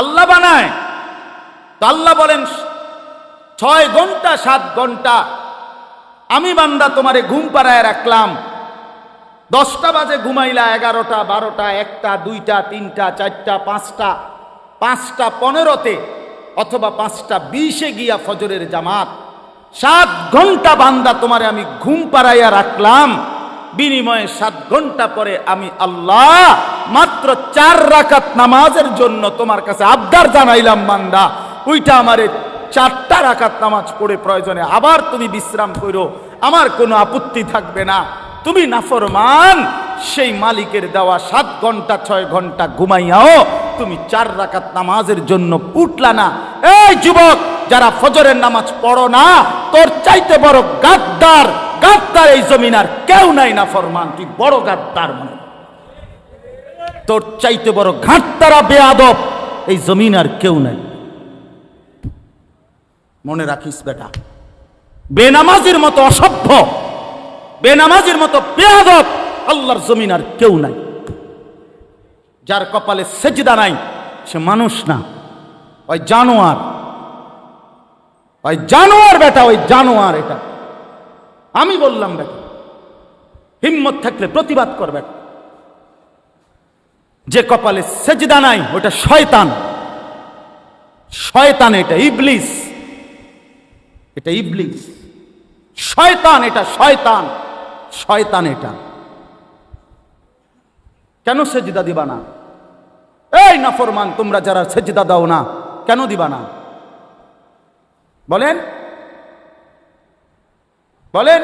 আল্লাহ বানায়। তো আল্লাহ বলেন 6 ঘন্টা 7 ঘন্টা আমি বান্দা তোমারে ঘুম পাড়ায় রাখলাম। 10টা বাজে ঘুমাইলা, 11টা 12টা 1টা 2টা 3টা 4টা 5টা 5টা 15-তে অথবা 5টা 20-এ গিয়া ফজরের জামাত। 7 ঘন্টা বান্দা তোমারে আমি ঘুম পাড়াইয়া রাখলাম, বিনিময়ে 7 ঘন্টা পরে আমি আল্লাহ মাত্র 4 রাকাত নামাজের জন্য তোমার কাছে আবদার জানাইলাম, বান্দা ওইটা আমারে 4টা রাকাত নামাজ পড়ে প্রয়োজনে আবার তুমি বিশ্রাম করো, আমার কোনো আপত্তি থাকবে না। তুমি নাফরমান, সেই মালিকের দেওয়া 7 ঘন্টা 6 ঘন্টা ঘুমাইয়াও তুমি 4 রাকাত নামাজের জন্য উঠলা না। এই যুবক, যারা ফজরের নামাজ পড়ো না, তোর চাইতে বড় গাদ্দার গাদ্দার এই জমিন আর কেউ নাই। নাফরমান, তুই বড় গাদ্দার, মনে তোর চাইতে বড় ঘাটতারা বেয়াদব এই জমিন আর কেউ নাই। মনে রাখিস বেটা, বেনামাজির মতো অসভ্য, বেনামাজির মতো বেয়াদব আল্লাহর জমিন আর কেউ নাই। যার কপালে সেজদা নাই সে মানুষ না, ওই জানোয়ার, ওই জানোয়ার বেটা, ওই জানোয়ার। এটা আমি বললাম বেটা, হিম্মত থাকলে প্রতিবাদ করবে। যে কপালে সেজদা নাই ওটা শয়তান, শয়তান, এটা ইবলিস, এটা ইবলিস, শয়তান, এটা শয়তান, শয়তান। এটা কেন সেজদা দিবা না? এই নাফরমান, তোমরা যারা সেজদা দাও না, কেন দিবা না বলেন? বলেন।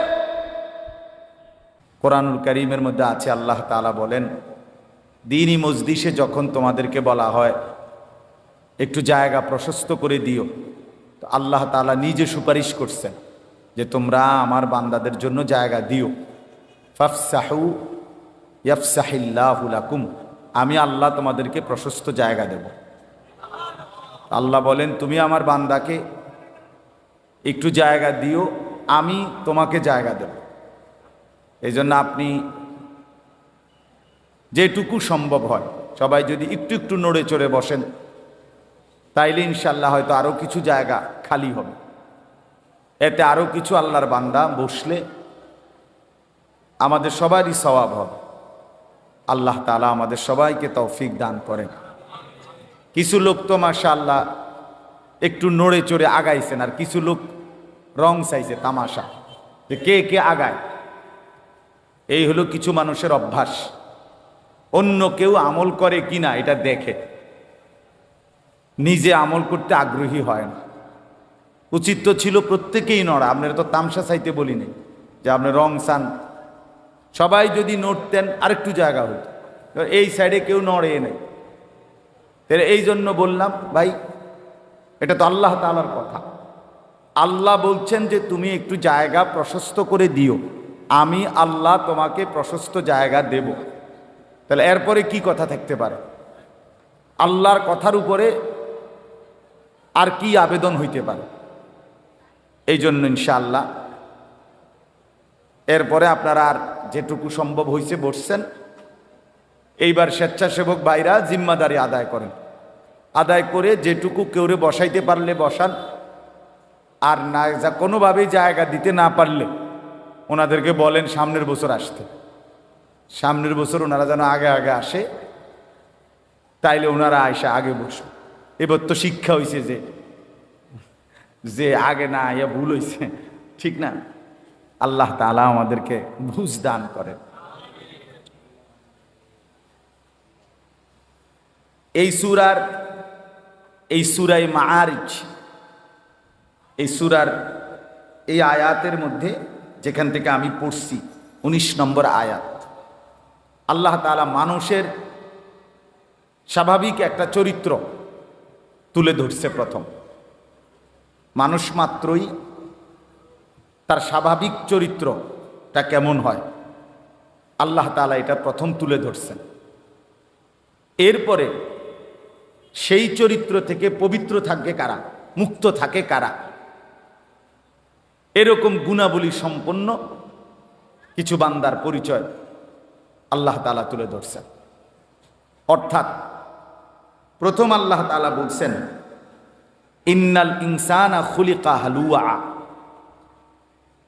কোরআনুল কারীমের মধ্যে আছে, আল্লাহ তাআলা বলেন, দ্বীনি মজলিসে যখন তোমাদেরকে বলা হয় একটু জায়গা প্রশস্ত করে দিও, তো আল্লাহ তাআলা নিজে সুপারিশ করছেন যে তোমরা আমার বান্দাদের জন্য জায়গা দিও। ফাফসাহু ইয়াফসাহিল্লাহু লাকুম, আমি আল্লাহ তোমাদেরকে প্রশস্ত জায়গা দেব। আল্লাহ বলেন, তুমি আমার বান্দাকে একটু জায়গা দিও, আমি তোমাকে জায়গা দেব। এই জন্য আপনি যেটুকু সম্ভব হয় সবাই যদি একটু একটু নড়ে চড়ে বসেন, তাইলে ইনশাল্লাহ হয়তো আরো কিছু জায়গা খালি হবে। এতে আরো কিছু আল্লাহর বান্দা বসলে আমাদের সবারই সওয়াব হবে। আল্লাহ তাআলা আমাদের সবাইকে তৌফিক দান করেন। কিছু লোক তো মাশাআল্লাহ একটু নড়ে চড়ে আগাইছেন, আর কিছু লোক রং চাইছে, তামাশা, যে কে কে আগায়। এই হলো কিছু মানুষের অভ্যাস, অন্য কেউ আমল করে কিনা এটা দেখে, নিজে আমল করতে আগ্রহী হয় না। উচিত তো ছিল প্রত্যেকেই নড়া। আপনারা তো তামসা চাইতে বলি নাই যে আপনি রং চান, সবাই যদি নড়তেন আরেকটু জায়গা হতো। এই সাইডে কেউ নড়ে নাই, তাহলে এই জন্য বললাম ভাই, এটা তো আল্লাহ তাআলার কথা। আল্লাহ বলছেন যে তুমি একটু জায়গা প্রশস্ত করে দিও, আমি আল্লাহ তোমাকে প্রশস্ত জায়গা দেব। তাহলে এরপরে কি কথা থাকতে পারে? আল্লাহর কথার উপরে আর কি আবেদন হইতে পারে? এই জন্য ইনশাআল্লাহ এরপরে আপনারা আর যেটুকু সম্ভব হয়েছে বসছেন। এইবার স্বেচ্ছাসেবক ভাইরা জিম্মাদারি আদায় করেন, আদায় করে যেটুকু কেউরে বসাইতে পারলে বসান, আর না যা কোনোভাবেই জায়গা দিতে না পারলে ওনাদেরকে বলেন সামনের বছর আসতে। সামনের বছর ওনারা যেন আগে আগে আসে, তাইলে ওনারা আইসা আগে বসো। এবার তো শিক্ষা হয়েছে যে আগে না আইয়া ভুল হয়েছে, ঠিক না? আল্লাহ তাআলা আমাদেরকে বুঝ দান করেন। এই সূরায়ে মাআরিজ, এই সূরার এই আয়াতের মধ্যে যেখান থেকে আমি পড়ছি 19 নম্বর আয়াত, আল্লাহ তাআলা মানুষের স্বাভাবিক একটা চরিত্র তুলে ধরছে। প্রথম, মানুষ মাত্রই তার স্বাভাবিক চরিত্রটা কেমন হয় আল্লাহ তাআলা এটা প্রথম তুলে ধরছেন। এরপরে সেই চরিত্র থেকে পবিত্র থাকে কারা, মুক্ত থাকে কারা, এরকম গুণাবলী সম্পন্ন কিছু বান্দার পরিচয় আল্লাহ তাআলা তুলে ধরছেন। অর্থাৎ প্রথম আল্লাহ তাআলা বলছেন ইন্নাল ইনসানা খুলিকা হালুয়া।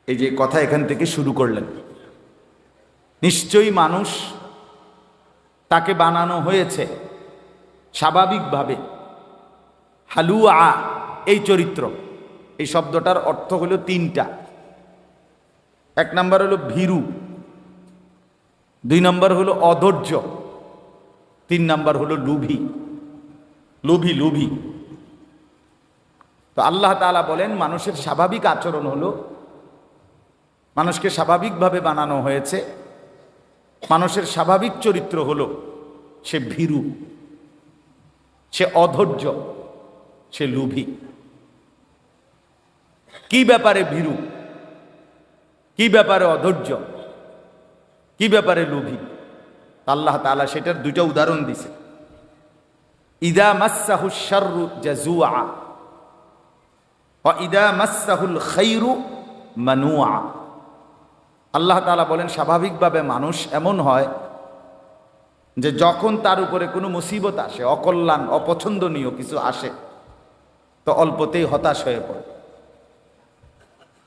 এই যে কথা এখান থেকে শুরু করলেন, নিশ্চয়ই মানুষ তাকে বানানো হয়েছে স্বাভাবিকভাবে হালুয়া, এই চরিত্র। এই শব্দটার অর্থ হলো তিনটা। এক নাম্বার হলো ভীরু, দুই নাম্বার হলো অধৈর্য, তিন নাম্বার হলো লোভী। লোভী লোভী তো আল্লাহ তাআলা বলেন মানুষের স্বাভাবিক আচরণ হলো, মানুষকে স্বাভাবিকভাবে বানানো হয়েছে, মানুষের স্বাভাবিক চরিত্র হলো সে ভীরু, সে অধৈর্য, সে লোভী। কি ব্যাপারে ভীরু, কি ব্যাপারে অধৈর্য, কি ব্যাপারে লোভী? আল্লাহ তাআলা সেটার দুইটা উদাহরণ দিছে। ইদা মাসসাহুশ শাররু জাজুআ ওয়া ইদা মাসসাহুল খাইরু মানুআ। আল্লাহ তাআলা বলেন স্বাভাবিকভাবে মানুষ এমন হয় যে যখন তার উপরে কোনো মুসিবত আসে, অকল্যাণ অপছন্দনীয় কিছু আসে, তো অল্পতেই হতাশ হয়ে পড়ে,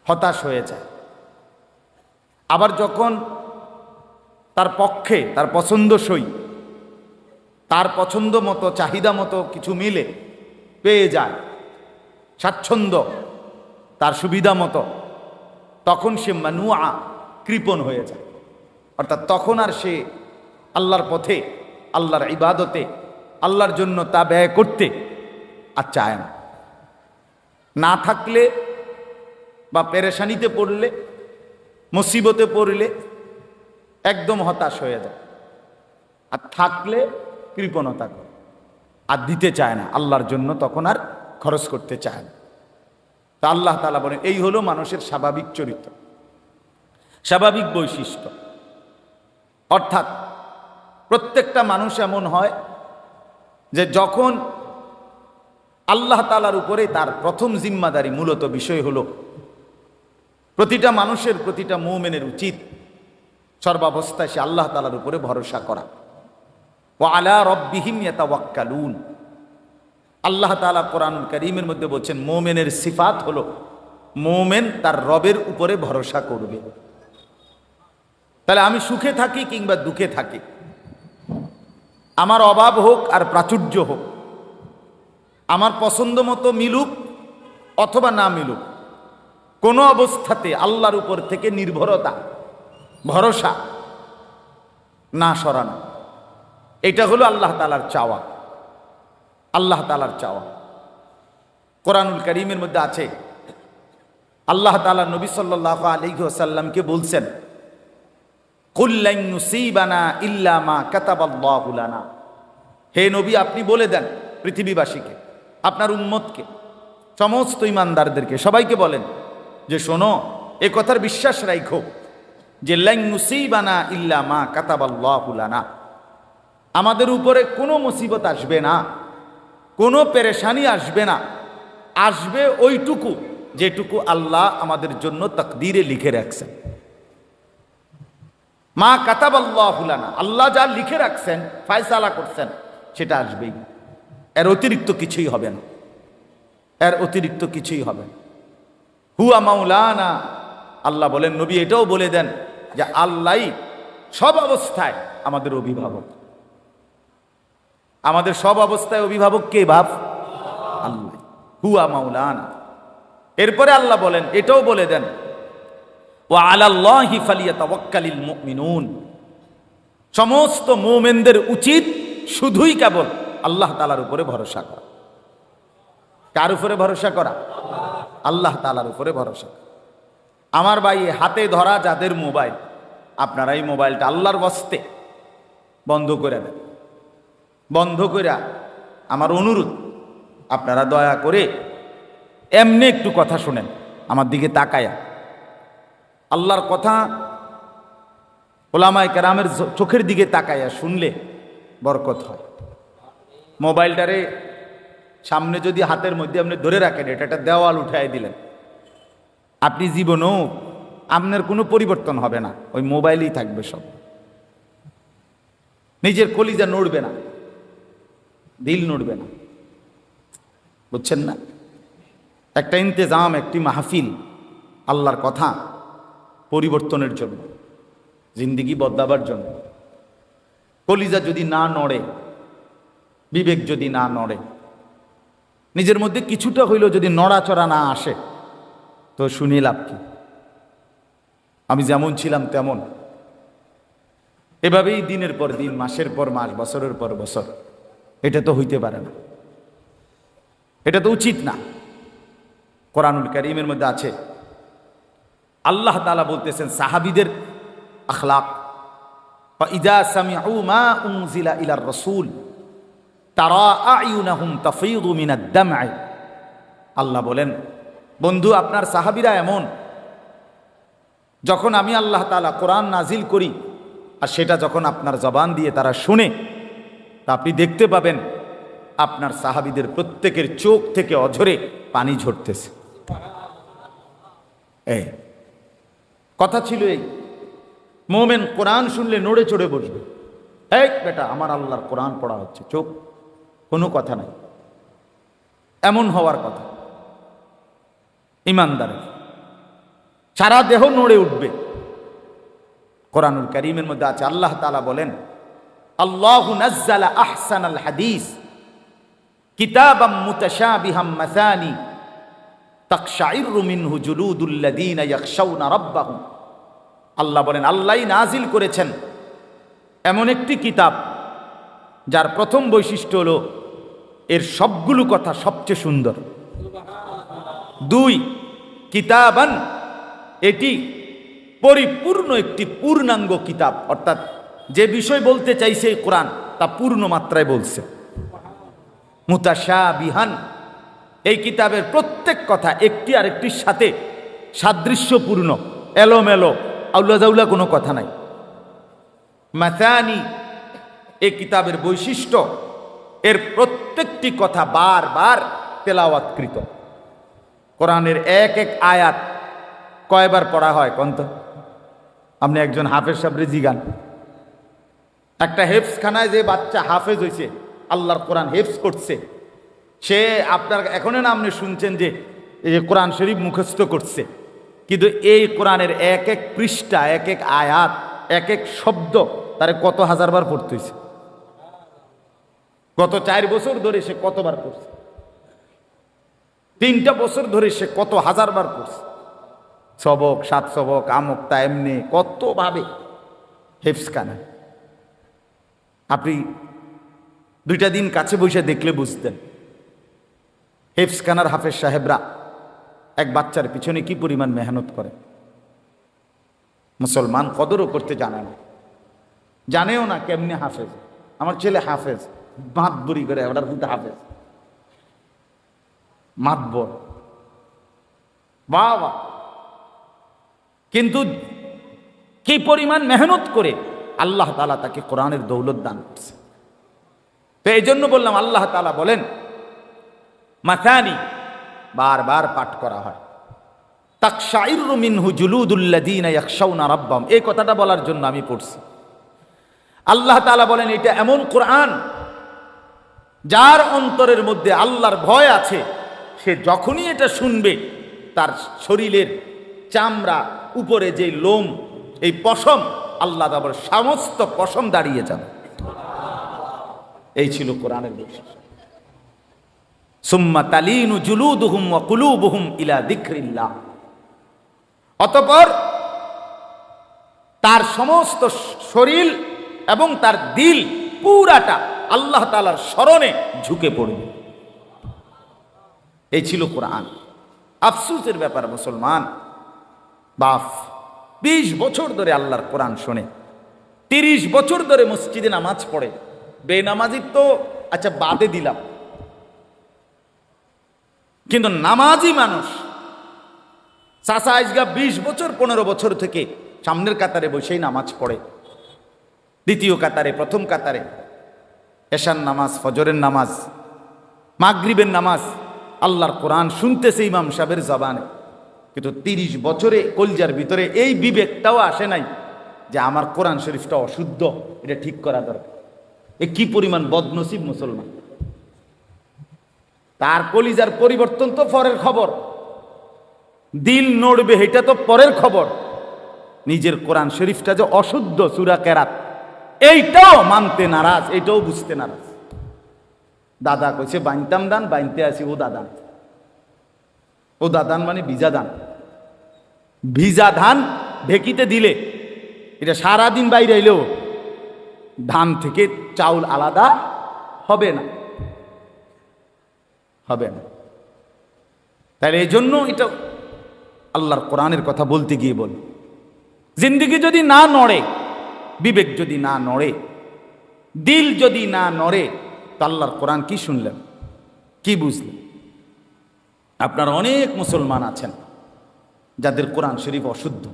হতাশ হয়ে যায়। আবার যখন তার পক্ষে, তার পছন্দসই, তার পছন্দ মতো চাহিদা মতো কিছু মিলে, পেয়ে যায়, স্বাচ্ছন্দ্য তার সুবিধা মতো, তখন সে মানুয়া, কৃপণ হয়ে যায়। অর্থাৎ তখন আর সে আল্লাহর পথে, আল্লাহর ইবাদতে, আল্লাহর জন্য তা ব্যয় করতে আর চায় না। না থাকলে বা পেরেশানিতে পড়লে, মুসিবতে পড়লে একদম হতাশ হয়ে যায়, আর থাকলে কৃপণতা করে, আর দিতে চায় না আল্লাহর জন্য, তখন আর খরচ করতে চায় না। তা আল্লাহ তাআলা বলেন এই হলো মানুষের স্বাভাবিক চরিত্র, স্বাভাবিক বৈশিষ্ট্য। অর্থাৎ প্রত্যেকটা মানুষ এমন হয় যে যখন আল্লাহ তাআলার উপরে তার প্রথম জিম্মাদারি, মূলত বিষয় হলো প্রতিটা মানুষের, প্রতিটা মুমিনের উচিত সর্বাবস্থায় সে আল্লাহ তাআলার উপরে ভরসা করা। ওয়া আলা রাব্বিহিম ইয়াতাওয়াক্কালুন। আল্লাহ তাআলা কোরআনুল কারীমের মধ্যে বলছেন মুমিনের সিফাত হলো মুমিন তার রবের উপরে ভরসা করবে। তাহলে আমি সুখে থাকি কিংবা দুঃখে থাকি, আমার অভাব হোক আর প্রাচুর্য হোক, আমার পছন্দ মতো মিলুক অথবা না মিলুক, কোনো অবস্থাতে আল্লাহর উপর থেকে নির্ভরতা, ভরসা না সরানো, এটা হলো আল্লাহ তাআলার চাওয়া। আল্লাহ তাআলার চাওয়া কোরআনুল কারীমের মধ্যে আছে। আল্লাহ তাআলা নবী সাল্লাল্লাহু আলাইহি ওয়াসাল্লামকে বলছেন কুল লান নুসিবানা ইল্লা মা কাতাবাল্লাহু লানা। হে নবী, আপনি বলে দেন পৃথিবীবাসীকে, আপনার উম্মতকে, সমস্ত ইমানদারদেরকে, সবাইকে বলেন যে শোনো, এ কথার বিশ্বাস রাখো যে লান নুসিবানা ইল্লা মা কাতাবাল্লাহু লানা, আমাদের উপরে কোনো মুসিবত আসবে না, কোনো পেরেশানি আসবে না, আসবে ওইটুকু যেটুকু আল্লাহ আমাদের জন্য তাকদীরে লিখে রাখছেন। মা কাতাবাল্লাহু লানা, আল্লাহ যা লিখে রাখছেন, ফয়সালা করছেন, সেটা আসবেই। এর অতিরিক্ত কিছুই হবে না, এর অতিরিক্ত কিছুই হবে না। হুয়া মাওলানা, আল্লাহ বলেন নবী এটাও বলে দেন যে আল্লাহই সব অবস্থায় আমাদের অভিভাবক। আমাদের সব অবস্থায় অভিভাবক কে বাপ? আল্লাহ। হুয়া মাওলানা। এরপরে আল্লাহ বলেন, এটাও বলে দেন ওয়া আলাল্লাহি ফালিয়াতাওয়াক্কালিল মুমিনুন, সমস্ত মুমিনদের উচিত শুধুই কেবল আল্লাহ তাআলার উপরে ভরসা করা। কার উপরে ভরসা করা? আল্লাহ তাআলার উপরে ভরসা। আমার ভাই, হাতে ধরা যাদের মোবাইল, আপনারা এই মোবাইলটা আল্লাহর ওয়াস্তে বন্ধ করে দেন। বন্ধ করে আমার অনুরোধ, আপনারা দয়া করে এমনি একটু কথা শুনেন, আমার দিকে তাকায়া। আল্লাহর কথা ওলামায়ে কেরামের চোখের দিকে তাকায়া শুনলে বরকত হয়। মোবাইলটারে সামনে যদি হাতের মধ্যে আপনি ধরে রাখেন, এটা একটা দেওয়াল উঠাই দিলেন, আপনি জীবনেও আপনার কোনো পরিবর্তন হবে না, ওই মোবাইলই থাকবে সব, নিজের কলিজা নড়বে না। দিল নড়বে না, বুঝছেন না? একটা ইন্তেজাম, একটি মাহফিল আল্লাহর কথা পরিবর্তনের জন্য, জিন্দিগি বদলাবার জন্য। কলিজা যদি না নড়ে, বিবেক যদি না নড়ে, নিজের মধ্যে কিছুটা হইলেও যদি নড়াচড়া না আসে, তো শুনিয়ে লাভ কি? আমি যেমন ছিলাম তেমন, এভাবেই দিনের পর দিন, মাসের পর মাস, বছরের পর বছর, এটা তো হইতে পারে না, এটা তো উচিত না। কোরআনুল কারীমের মধ্যে আছে, আল্লাহ তাআলা বলতেছেন সাহাবীদের আখলাক, ফাইযা সামিউ মা উনজিলা ইলার রাসূল তারা আয়ুনাহুম তাফীদু মিনাদ দাম'i। আল্লাহ বলেন, বন্ধু আপনার সাহাবীরা এমন, যখন আমি আল্লাহ তাআলা কোরআন নাজিল করি আর সেটা যখন আপনার জবান দিয়ে তারা শুনে, তা আপনি দেখতে পাবেন আপনার সাহাবীদের প্রত্যেকের চোখ থেকে অঝরে পানি ঝরতেছে। এই কথা ছিল, এই মোমেন কোরআন শুনলে নড়ে চড়ে বসবে। এই বেটা, আমার আল্লাহর কোরআন পড়া হচ্ছে, চোখ কোনো কথা নাই, এমন হওয়ার কথা। ইমানদার সারা দেহ নড়ে উঠবে। কোরআনুল কারীমের মধ্যে আছে, আল্লাহ তাআলা বলেন, আল্লাহু নাজ্জালা আহসানাল হাদিস কিতাবাম মুতাশাবিহাম মাসানি তাকশাইরু মিনহু জুলুদুল লাযীনা ইয়াখশাউনা রাব্বাহুম। আল্লাহ বলেন, আল্লাহই নাজিল করেছেন এমন একটি কিতাব যার প্রথম বৈশিষ্ট্য হলো এর সবগুলো কথা সবচেয়ে সুন্দর। দুই, কিতাবান, এটি পরিপূর্ণ একটি পূর্ণাঙ্গ কিতাব, অর্থাৎ যে বিষয় বলতে চাইছে এই কোরআন তা পূর্ণ মাত্রায় বলছে। মুতাশাবিহান, এই কিতাবের প্রত্যেক কথা একটি আরেকটির সাথে সাদৃশ্যপূর্ণ, এলোমেলো আউলা জাউলা কোনো কথা নাই। মাসানি, এই কিতাবের বৈশিষ্ট্য এর প্রত্যেকটি কথা বারবার তেলাওয়াতকৃত। কোরআনের এক এক আয়াত কয়বার পড়া হয় কন্ত? আপনি একজন হাফেজ সাহেবরে জিগান, একটা হেফজখানায় যে বাচ্চা হাফেজ হয়েছে, আল্লাহর কোরআন হেফজ করছে, সে আপনার এখনো না আপনি শুনছেন যে এই যে কোরআন শরীফ মুখস্থ করছে, কিন্তু এই কোরআনের এক এক পৃষ্ঠা, এক এক আয়াত, এক এক শব্দ তারে কত হাজারবার পড়তে হয়েছে। গত 4 বছর ধরে সে কতবার পড়ছে, 3টা বছর ধরে সে কত হাজারবার পড়ছে। সবক, 7 সবক, আমক তা এমনি কতভাবে হেফজখানা। আপনি 2টা দিন কাছে বসে দেখলে বুঝতেন হেফজখানার হাফেজ সাহেবরা এক বাচ্চার পিছনে কি পরিমাণ মেহনত করে। মুসলমান কদরও করতে জানে না, জানেও না কেমনে হাফেজ। আমার ছেলে হাফেজ, মাতবরি করে, ওটার মধ্যে হাফেজ মাতবর, বাবা, কিন্তু কি পরিমাণ মেহনত করে আল্লাহ তাআলা তাকে কোরআনের দৌলত দান করছে। তো এই জন্য বললাম, আল্লাহ তাআলা বলেন মাসানি, বারবার পাঠ করা হয়। তাকশাইরু মিনহু জুলুদুল লাযীনা ইয়াখশাউনা রাব্বাহুম, এই কথাটা বলার জন্য আমি পড়ছি। আল্লাহ তাআলা বলেন এটা এমন কোরআন যার অন্তরের মধ্যে আল্লাহর ভয় আছে, সে যখনই এটা শুনবে তার শরীরের চামড়া, উপরে যে লোম, এই পশম, আল্লাহ তাআলার সমস্ত পশম দাঁড়িয়ে যাবে। এই ছিল কোরআনের বৈশিষ্ট্য। সুম্মা তালিনু জুলুদুহুম ওয়া কুলুবুহুম ইলা যিকরিল্লাহ, অতঃপর তার সমস্ত শরীর এবং তার দিল পুরাটা আল্লাহ তাআলার স্মরণে ঝুঁকে পড়বে। এই ছিল কোরআন। আফসোসের ব্যাপার, মুসলমান বাপ 20 বছর ধরে আল্লাহর কোরআন শোনে, 30 বছর ধরে মসজিদে নামাজ পড়ে, বেনামাজি তো আচ্ছা বাদে দিলাম, কিন্তু নামাজি মানুষ চাচা আজগা 20 বছর 15 বছর থেকে সামনের কাতারে বসেই নামাজ পড়ে, দ্বিতীয় কাতারে, প্রথম কাতারে, এশার নামাজ, ফজরের নামাজ, মাগরিবের নামাজ, আল্লাহর কোরআন শুনতেছে ইমাম সাহেবের জবানে, কিন্তু 30 বছরে কলজার ভিতরে এই বিবেকটাও আসে নাই যে আমার কোরআন শরীফটা অশুদ্ধ, এটা ঠিক করা দরকার। এ কি পরিমাণ বদনসিব মুসলমান! তার কলিজার পরিবর্তন তো পরের খবর, দিল নড়বে এটা তো পরের খবর। নিজের কোরআন শরীফটা যে অশুদ্ধ সূরা কেরাত এইটাও মানতে নারাজ, এইটাও বুঝতে নারাজ। দাদা কইছে বাইনতাম দান, বাইনতে আসি ও দাদান। ও দাদান মানে ভিজা ধান। ভিজা ধান ঢেকিতে দিলে এটা সারাদিন বাইরে এলেও ধান থেকে চাউল আলাদা হবে না, হবে না। তাহলে এই জন্য এটা আল্লাহর কোরআনের কথা বলতে গিয়ে বল, জিন্দিগি যদি না নড়ে, বিবেক যদি না নড়ে, দিল যদি না নড়ে, তো আল্লাহর কোরআন কি শুনলেন, কি বুঝলেন? আপনার অনেক মুসলমান আছেন যাদের কোরআন শরীফ অশুদ্ধ,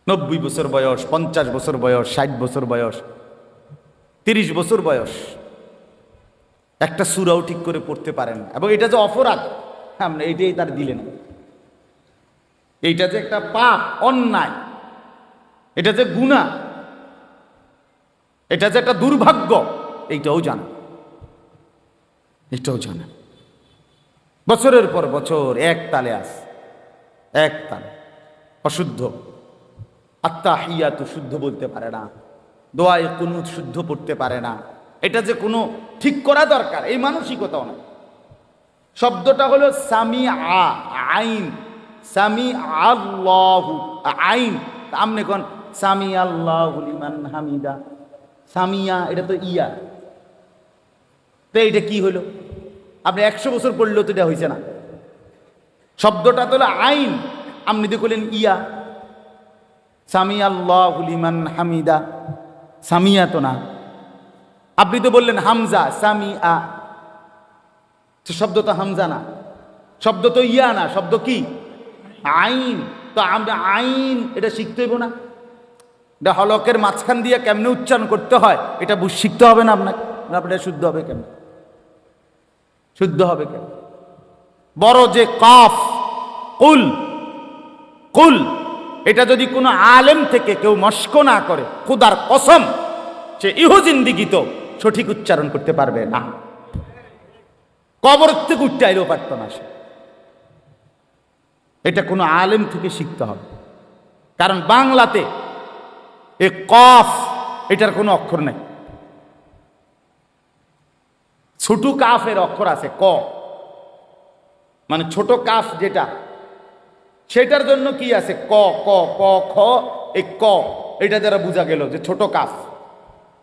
90 বছর বয়স, 50 বছর বয়স, 60 বছর বয়স, 30 বছর বয়স, একটা সূরাও ঠিক করে পড়তে পারেন। এবং এটা যে অপরাধ, আমরা এইটাই তার দিলেন, এইটা যে একটা পাপ, অন্যায়, এটা যে গুনাহ, এটা যে একটা দুর্ভাগ্য, এইটাও জানেন, এটাও জানেন। বছরের পর বছর এক তালে এক তালে অশুদ্ধ, আত্তাহিয়াতু শুদ্ধ বলতে পারে না, দোয়ায়ে কুনুত শুদ্ধ পড়তে পারে না। এটা যে কোনো ঠিক করা দরকার, এই মানসিকতাও না। শব্দটা হলো সামিআ, আইন, সামি আল্লাহু, আইন। আমনে কোন সামি আল্লাহু লিমান হামিদা, সামিয়া এটা তো ইয়া, তো এইটা কি হলো? আপনি 100 বছর পড়লেও তো এটা হয়েছে না। শব্দটা তো হলো আইন, আপনি তো বললেন ইয়া। সামি আল্লাহু লিমান হামিদা, সামিয়া তো না। আপনি তো বললেন হামজা, সামিআ, তো শব্দ তো হামজা না, শব্দ তো ইয়া না, শব্দ কি? আইন। তো আমরা আইন এটা শিখতে হইব না? এটা হলকের মাঝখান দিয়ে কেমনে উচ্চারণ করতে হয় এটা শিখতে হবে না আপনাকে? আপনার শুদ্ধ হবে কেন? শুদ্ধ হবে কেন? বড় যে কাফ, কুল, কুল, এটা যদি কোনো আলেম থেকে কেউ মস্ক না করে, খুদার কসম সে ইহো জিন্দিগি তো সঠিক উচ্চারণ করতে পারবে না। কবর থেকে উঠতে আইলেও পারত না সে। এটা কোনো আলেম থেকে শিখতে হবে। কারণ বাংলাতে এ কফ এটার কোনো অক্ষর নাই। ছোট কাফের অক্ষর আছে ক, মানে ছোট কাফ যেটা, সেটার জন্য কি আছে ক, ক, ক, খ, এই ক, এটা যারা বোঝা গেল যে ছোট কাফ।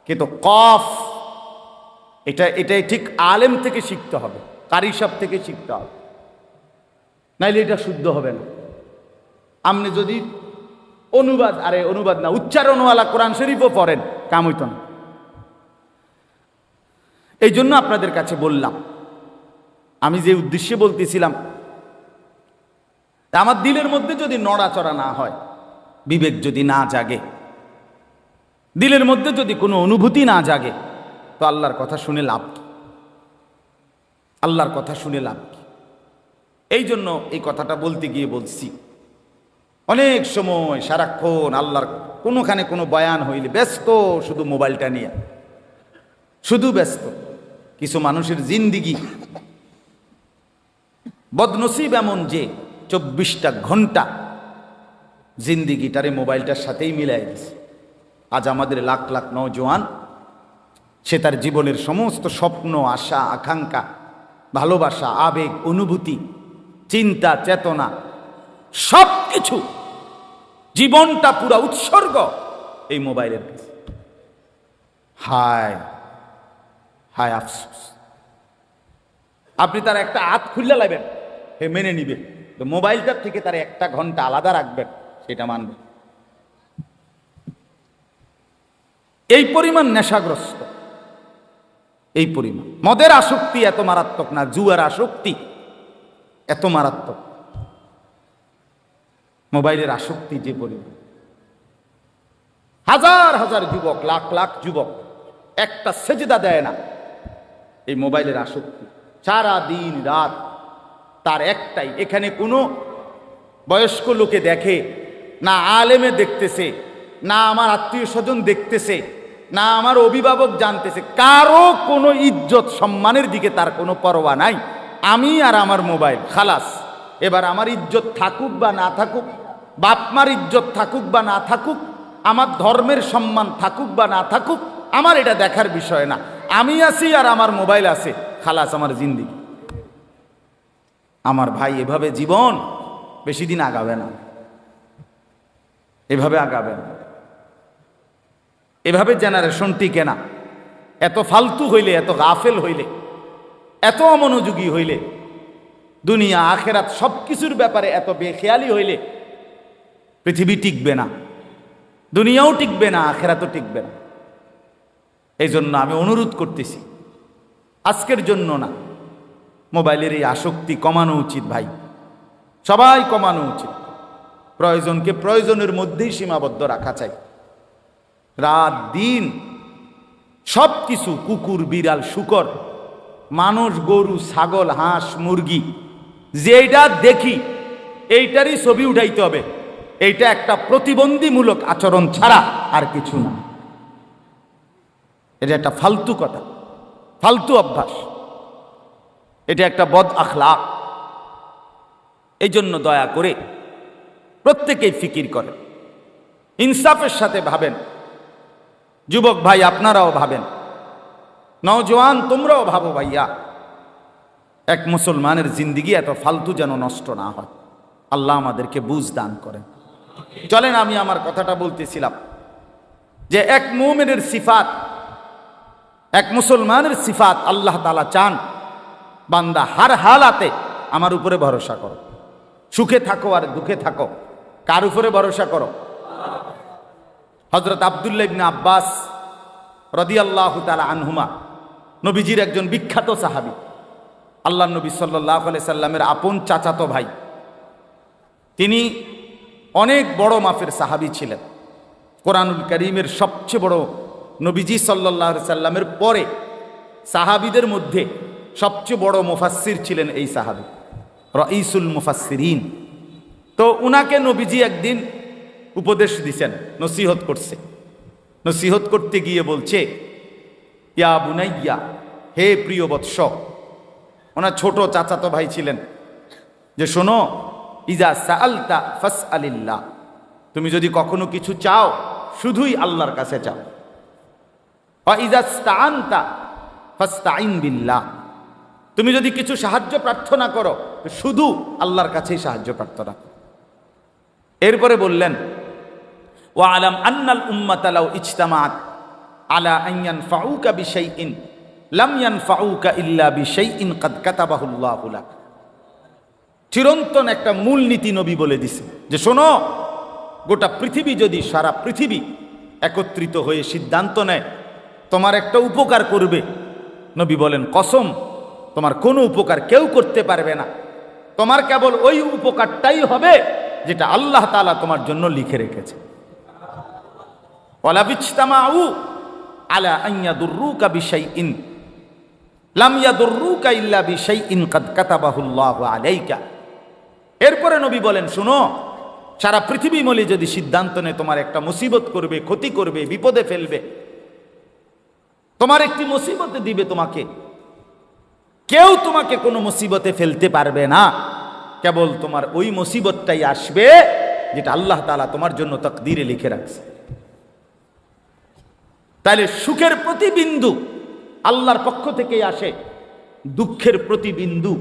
কিন্তু কফ এটাই ঠিক আলেম থেকে শিখতে হবে, কারি সাহেব থেকে শিখতে হবে, নাইলে এটা শুদ্ধ হবে না। আপনি যদি অনুবাদ, আরে অনুবাদ না, উচ্চারণওয়ালা কোরআন শরীফও পড়েন, কাম হইত না। এই জন্য আপনাদের কাছে বললাম, আমি যে উদ্দেশ্যে বলতেছিলাম, আমার দিলের মধ্যে যদি নড়াচড়া না হয়, বিবেক যদি না জাগে, দিলের মধ্যে যদি কোনো অনুভূতি না জাগে, তো আল্লাহর কথা শুনে লাভ কি? আল্লাহর কথা শুনে লাভ কি? এই জন্য এই কথাটা বলতে গিয়ে বলছি, অনেক সময় সারাক্ষণ আল্লাহর কোনোখানে কোনো বয়ান হইলে ব্যস্ত, শুধু মোবাইলটা নিয়ে শুধু ব্যস্ত। কিছু মানুষের জিন্দিগি বদনসিব এমন যে 24টা ঘন্টা জিন্দিগিটারে মোবাইলটার সাথেই মিলাই দিছে। আজ আমাদের লাখ লাখ নওজোয়ান, সে তার জীবনের সমস্ত স্বপ্ন, আশা, আকাঙ্ক্ষা, ভালোবাসা, আবেগ, অনুভূতি, চিন্তা, চেতনা, সব কিছু, জীবনটা পুরা উৎসর্গ এই মোবাইলের কাছে। হায় হায় আফসোস। আপনি তার একটা হাত খুললে লাগবেন, হে মেনে নিবে, তো মোবাইলটার থেকে তার 1 ঘন্টা আলাদা রাখবেন, সেটা মানবে। এই পরিমাণ নেশাগ্রস্ত, এই পরিমাণ। মদের আসক্তি এত মারাত্মক না, জুয়ার আসক্তি এত মারাত্মক, মোবাইলের আসক্তি যে পরিমাণ। হাজার হাজার যুবক, লাখ লাখ যুবক একটা সেজদা দেয় না, এই মোবাইলের আসক্তি। সারা দিন রাত তার একটাই, এখানে কোনো বয়স্ক লোকে দেখে না, আলেমে দেখতেছে না, আমার আত্মীয় স্বজন দেখতেছে না আমার অভিভাবক জানতেছে, কারো কোনো ইজ্জত সম্মানের দিকে তার কোনো পরোয়া নাই। আমি আর আমার মোবাইল, খালাস। এবার আমার ইজ্জত থাকুক বা না থাকুক, বাপমার ইজ্জত থাকুক বা না থাকুক, আমার ধর্মের সম্মান থাকুক বা না থাকুক, আমার এটা দেখার বিষয় না। আমি আছি আর আমার মোবাইল আছে, খালাস আমার জিন্দেগি। আমার ভাই, এভাবে জীবন বেশি দিন আগাবে না, এভাবে আগাবে না, এভাবে জেনারেশন টিকে না। এত ফালতু হইলে, এত গাফেল হইলে, এত অমনোযোগী হইলে, দুনিয়া আখেরাত সব কিছুর ব্যাপারে এত বেখেয়ালি হইলে পৃথিবী টিকবে না, দুনিয়াও টিকবে না, আখেরাতও টিকবে না। এই জন্য আমি অনুরোধ করতেছি, আজকের জন্য না, মোবাইলের এই আসক্তি কমানো উচিত ভাই, সবাই কমানো উচিত। প্রয়োজনকে প্রয়োজনের মধ্যেই সীমাবদ্ধ রাখা চাই। রাত দিন সব কিছু, কুকুর বিড়াল শুকর, মানুষ গরু ছাগল হাঁস মুরগি, যেটা দেখি এইটারই ছবি উঠাইতে হবে। এইটা একটা প্রতিবন্ধীমূলক আচরণ ছাড়া আর কিছু না। এটা একটা ফালতু কথা, ফালতু অভ্যাস, এটা একটা বদ আখলাক। এই জন্য দয়া করে প্রত্যেকেই ফিকির করেন, ইনসাফের সাথে ভাবেন। যুবক ভাই আপনারাও ভাবেন, নওজোয়ান তোমরাও ভাবো ভাইয়া, এক মুসলমানের জিন্দিগি এত ফালতু যেন নষ্ট না হয়। আল্লাহ আমাদেরকে বুঝ দান করেন। চলেন, আমি আমার কথাটা বলতেছিলাম যে এক মুমিনের সিফাত, এক মুসলমানের সিফাত, আল্লাহ তাআলা চান বান্দা হার হালাতে আমার উপরে ভরসা করো, সুখে থাকো আর দুঃখে থাকো। কার উপরে ভরসা করো? হযরত আব্দুল্লাহ ইবনে আব্বাস রাদিয়াল্লাহু তাআলা আনহুমা, নবীজির একজন বিখ্যাত সাহাবী, আল্লাহ নবী সাল্লাল্লাহু আলাইহি সাল্লামের আপন চাচাতো ভাই। তিনি অনেক বড় মাপের সাহাবী ছিলেন। কোরআনুল কারীমের সবচেয়ে বড়, নবীজি সাল্লাল্লাহু আলাইহি সাল্লামের পরে সাহাবীদের মধ্যে সবচেয়ে বড় মুফাসসির ছিলেন এই সাহাবী, রাইসুল মুফাসসিরিন। তো উনাকে নবীজি একদিন উপদেশ দিছেন, নসিহত করছে। নসিহত করতে গিয়ে বলছে, ইয়া বুনাইয়া, হে প্রিয় বৎস। ওনার ছোট চাচাতো ভাই ছিলেন, যে শোনো, ইজা সাআলতা ফাসআলিল্লাহ, তুমি যদি কখনো কিছু চাও শুধুই আল্লাহর কাছে চাও। ওয়া ইজা ইসতাআনতা ফাসতাইন বিল্লাহ, তুমি যদি কিছু সাহায্য প্রার্থনা করো শুধু আল্লাহর কাছেই সাহায্য প্রার্থনা করো। এরপরে বললেন, ওয়া আলাম আন্নাল উম্মাতা লাউ ইজতামাআত আলা আন ইয়ানফাউকা বিশাইইন লাম ইয়ানফাউকা ইল্লা বিশাইইন কাদ কাতাবাহু আল্লাহু লাক। চিরন্তন একটা মূলনীতি নবী বলে দিছে যে শোনো, গোটা পৃথিবী যদি, সারা পৃথিবী একত্রিত হয়ে সিদ্ধান্ত নেয় তোমার একটা উপকার করবে, নবী বলেন কসম, তোমার কোনো উপকার কেউ করতে পারবে না। তোমার কেবল ওই উপকারটাই হবে যেটা আল্লাহ তাআলা তোমার জন্য লিখে রেখেছে। ওয়ালা বিজতামাউ আলা আন ইয়াদুররুকা বিশাইইন লাম ইয়াদুররুকা ইল্লা বিশাইইন কাদ কাতাবাহু আল্লাহু আলাইকা। এরপরে নবী বলেন, শুনো, সারা পৃথিবী মিলে যদি সিদ্ধান্ত নেয় তোমার একটা মুসিবত করবে, ক্ষতি করবে, বিপদে ফেলবে, তোমার একটি মুসিবতে দিবে তোমাকে, কেউ তোমাকে কোনো মুসিবতে ফেলতে পারবে না। কেবল তোমার ওই মুসিবতটাই আসবে যেটা আল্লাহ তাআলা তোমার জন্য তাকদীরে লিখে রাখছে। তাহলে সুখের প্রতিবিন্দু আল্লাহর পক্ষ থেকেই আসে, দুঃখের প্রতিবিন্দু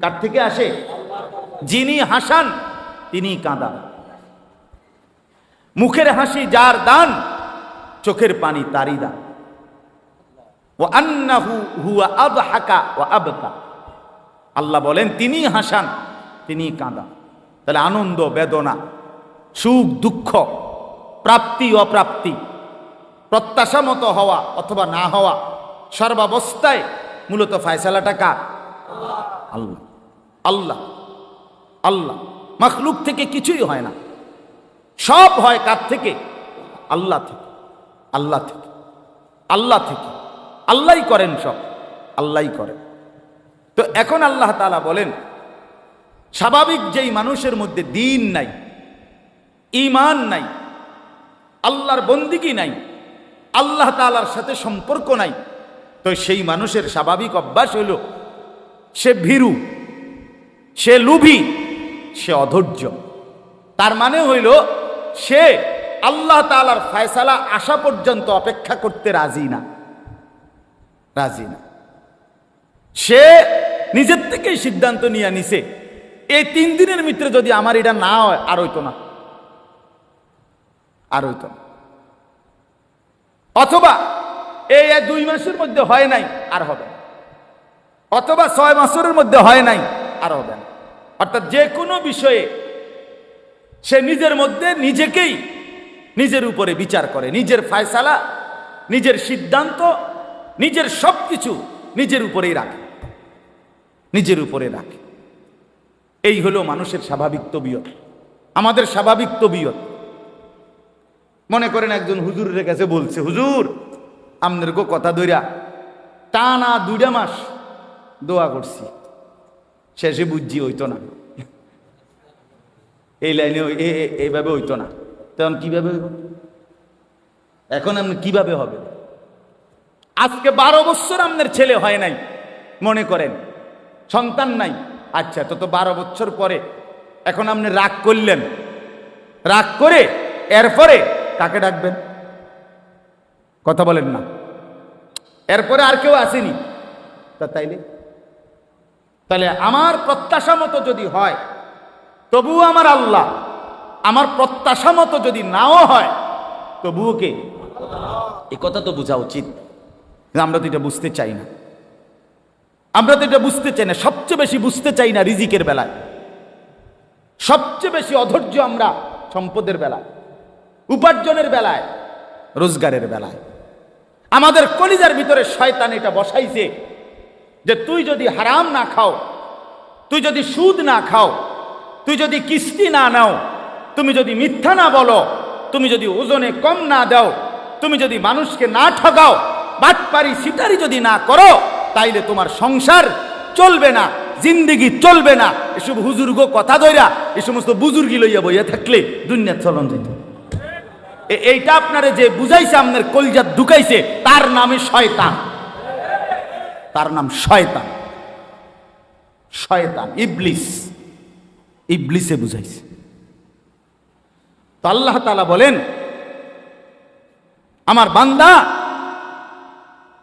কার থেকে আসে? যিনি হাসান তিনি কাঁদান। মুখের হাসি যার দান, চোখের পানি তারই দান। ওয়া আন্নাহু হুয়া আযহাকা ওয়া আবকা, আল্লাহ বলেন তিনি হাসান, তিনি কাঁদান। তাহলে আনন্দ বেদনা, সুখ দুঃখ, প্রাপ্তি অপ্রাপ্তি, প্রত্যাশা মতো হওয়া অথবা না হওয়া, সর্বাবস্থায় মূলত ফয়সালাটা কার? আল্লাহ। আল্লাহ আল্লাহ। মাখলুক থেকে কিছুই হয় না, সব হয় কার থেকে? আল্লাহ থেকে। আল্লাহ থেকে, আল্লাহ থেকে। আল্লাহই করেন সব, আল্লাহই করেন। তো এখন আল্লাহ তাআলা বলেন, স্বাভাবিক যেই মানুষের মধ্যে দ্বীন নাই, ঈমান নাই, আল্লাহর বন্দিগি নাই, আল্লাহ তাআলার সাথে সম্পর্ক নাই, তো সেই মানুষের স্বাভাবিক অভ্যাস হইল সে ভীরু, সে লোভী, সে অধৈর্য। তার মানে হইল সে আল্লাহ তাআলার ফয়সালা আসা পর্যন্ত অপেক্ষা করতে রাজি না। সে নিজের থেকেই সিদ্ধান্ত নিয়ে নিছে এই 3 দিনের ভিতরে যদি আমার এটা না হয় আর হইতো না। অথবা এই 2 মাসের মধ্যে হয় নাই আর হবে, অথবা 6 মাসের মধ্যে হয় নাই আর হবে না। অর্থাৎ যে কোনো বিষয়ে সে নিজের মধ্যে নিজেকেই নিজের উপরে বিচার করে, নিজের ফয়সালা, নিজের সিদ্ধান্ত, নিজের সবকিছু নিজের উপরেই রাখে। এই হলো মানুষের স্বাভাবিক তবিয়ত, আমাদের স্বাভাবিক তবিয়ত। মনে করেন একজন হুজুরের কাছে বলছে, হুজুর আমনের গো কথা ধইরা টানা 2 মাস দোয়া করছি, শেষে বুঝছি হইতো না, এই লাইনে এইভাবে হইতো না। তখন কিভাবে হইব? এখন আপনি কিভাবে হবে? আজকে 12 বছর আপনার ছেলে হয় নাই, মনে করেন সন্তান নাই, আচ্ছা তো 12 বছর পরে এখন আপনি রাগ করলেন, রাগ করে এরপরে কাকে ডাকবেন? কথা বলেন না। এরপরে আর কেউ আসেনি, তাহলে আমার প্রত্যাশা মতো যদি হয় তবুও আমার আল্লাহ, আমার প্রত্যাশা মতো যদি নাও হয় তবুও কে? এই কথা তো বোঝা উচিত। আমরা তো এটা বুঝতে চাই না, সবচেয়ে বেশি বুঝতে চাই না রিজিকের বেলায়, সবচেয়ে বেশি অধৈর্য আমরা সম্পদের বেলায়, উপার্জনের বেলায়, রোজগারের বেলায়। আমাদের কলিজার ভিতরে শয়তান এটা বসাইছে যে তুই যদি হারাম না খাও, তুই যদি সুদ না খাও, তুই যদি কিস্তি না নাও, তুমি যদি মিথ্যা না বলো, তুমি যদি ওজনে কম না দাও, তুমি যদি মানুষকে না ঠকাও, বাটপারি সিটারি যদি না করো, তাইলে তোমার সংসার চলবে না, জিন্দেগি চলবে না। এসব হুজুর্গ কথা ধইরা এই সমস্ত বুজুর্গি লইয়া বইয়া থাকলে দুনিয়া চলন যেত। এইটা আপনারে যে বুঝাইছে, আপনার কলজাত ঢুকাইছে, তার নামে শয়তান, তার নাম শয়তান। ইবলিসে বুঝাইছে। তো আল্লাহ তাআলা বলেন, আমার বান্দা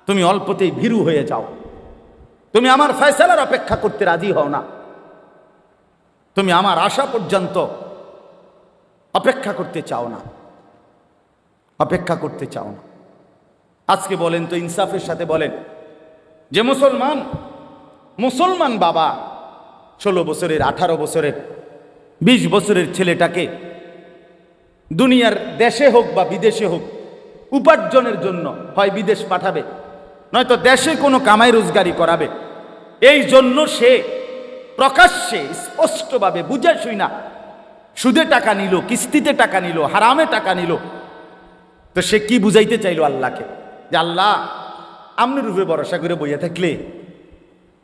তুমি অল্পতেই ভীরু হয়ে যাও, তুমি আমার ফয়সালার অপেক্ষা করতে রাজি হও না, তুমি আমার আশা পর্যন্ত অপেক্ষা করতে চাও না। আজকে বলেন তো, ইনসাফের সাথে বলেন, যে মুসলমান বাবা 16 বছরের, 18 বছরের, 20 বছরের ছেলেটাকে দুনিয়ার দেশে হোক বা বিদেশে হোক উপার্জনের জন্য হয় বিদেশ পাঠাবে, নয়তো দেশে কোনো কামাই রোজগারি করাবে। এই জন্য সে প্রকাশ্যে স্পষ্টভাবে বুঝে শুই না সুদে টাকা নিল, কিস্তিতে টাকা নিল, হারামে টাকা নিল। তো সে কি বুঝাইতে চাইলো আল্লাহকে? যে আল্লাহ, আপনার রূপে ভরসা করে বইয়া থাকলে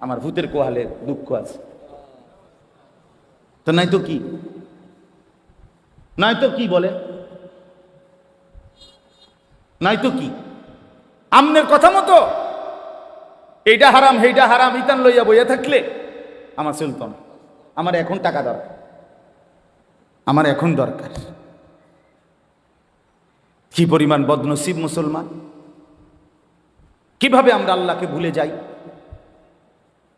আমার ভূতের কোহালে দুঃখ আছে। তো নাই তো কি বলে, নাই তো কি? আমনের কথা মতো এইটা হারাম সেইটা হারাম ইতান লইয়া বইয়া থাকলে আমার চলত না। আমার এখন টাকা দরকার, আমার এখন দরকার। কি পরিমাণ বদনসিব মুসলমান! কিভাবে আমরা আল্লাহকে ভুলে যাই,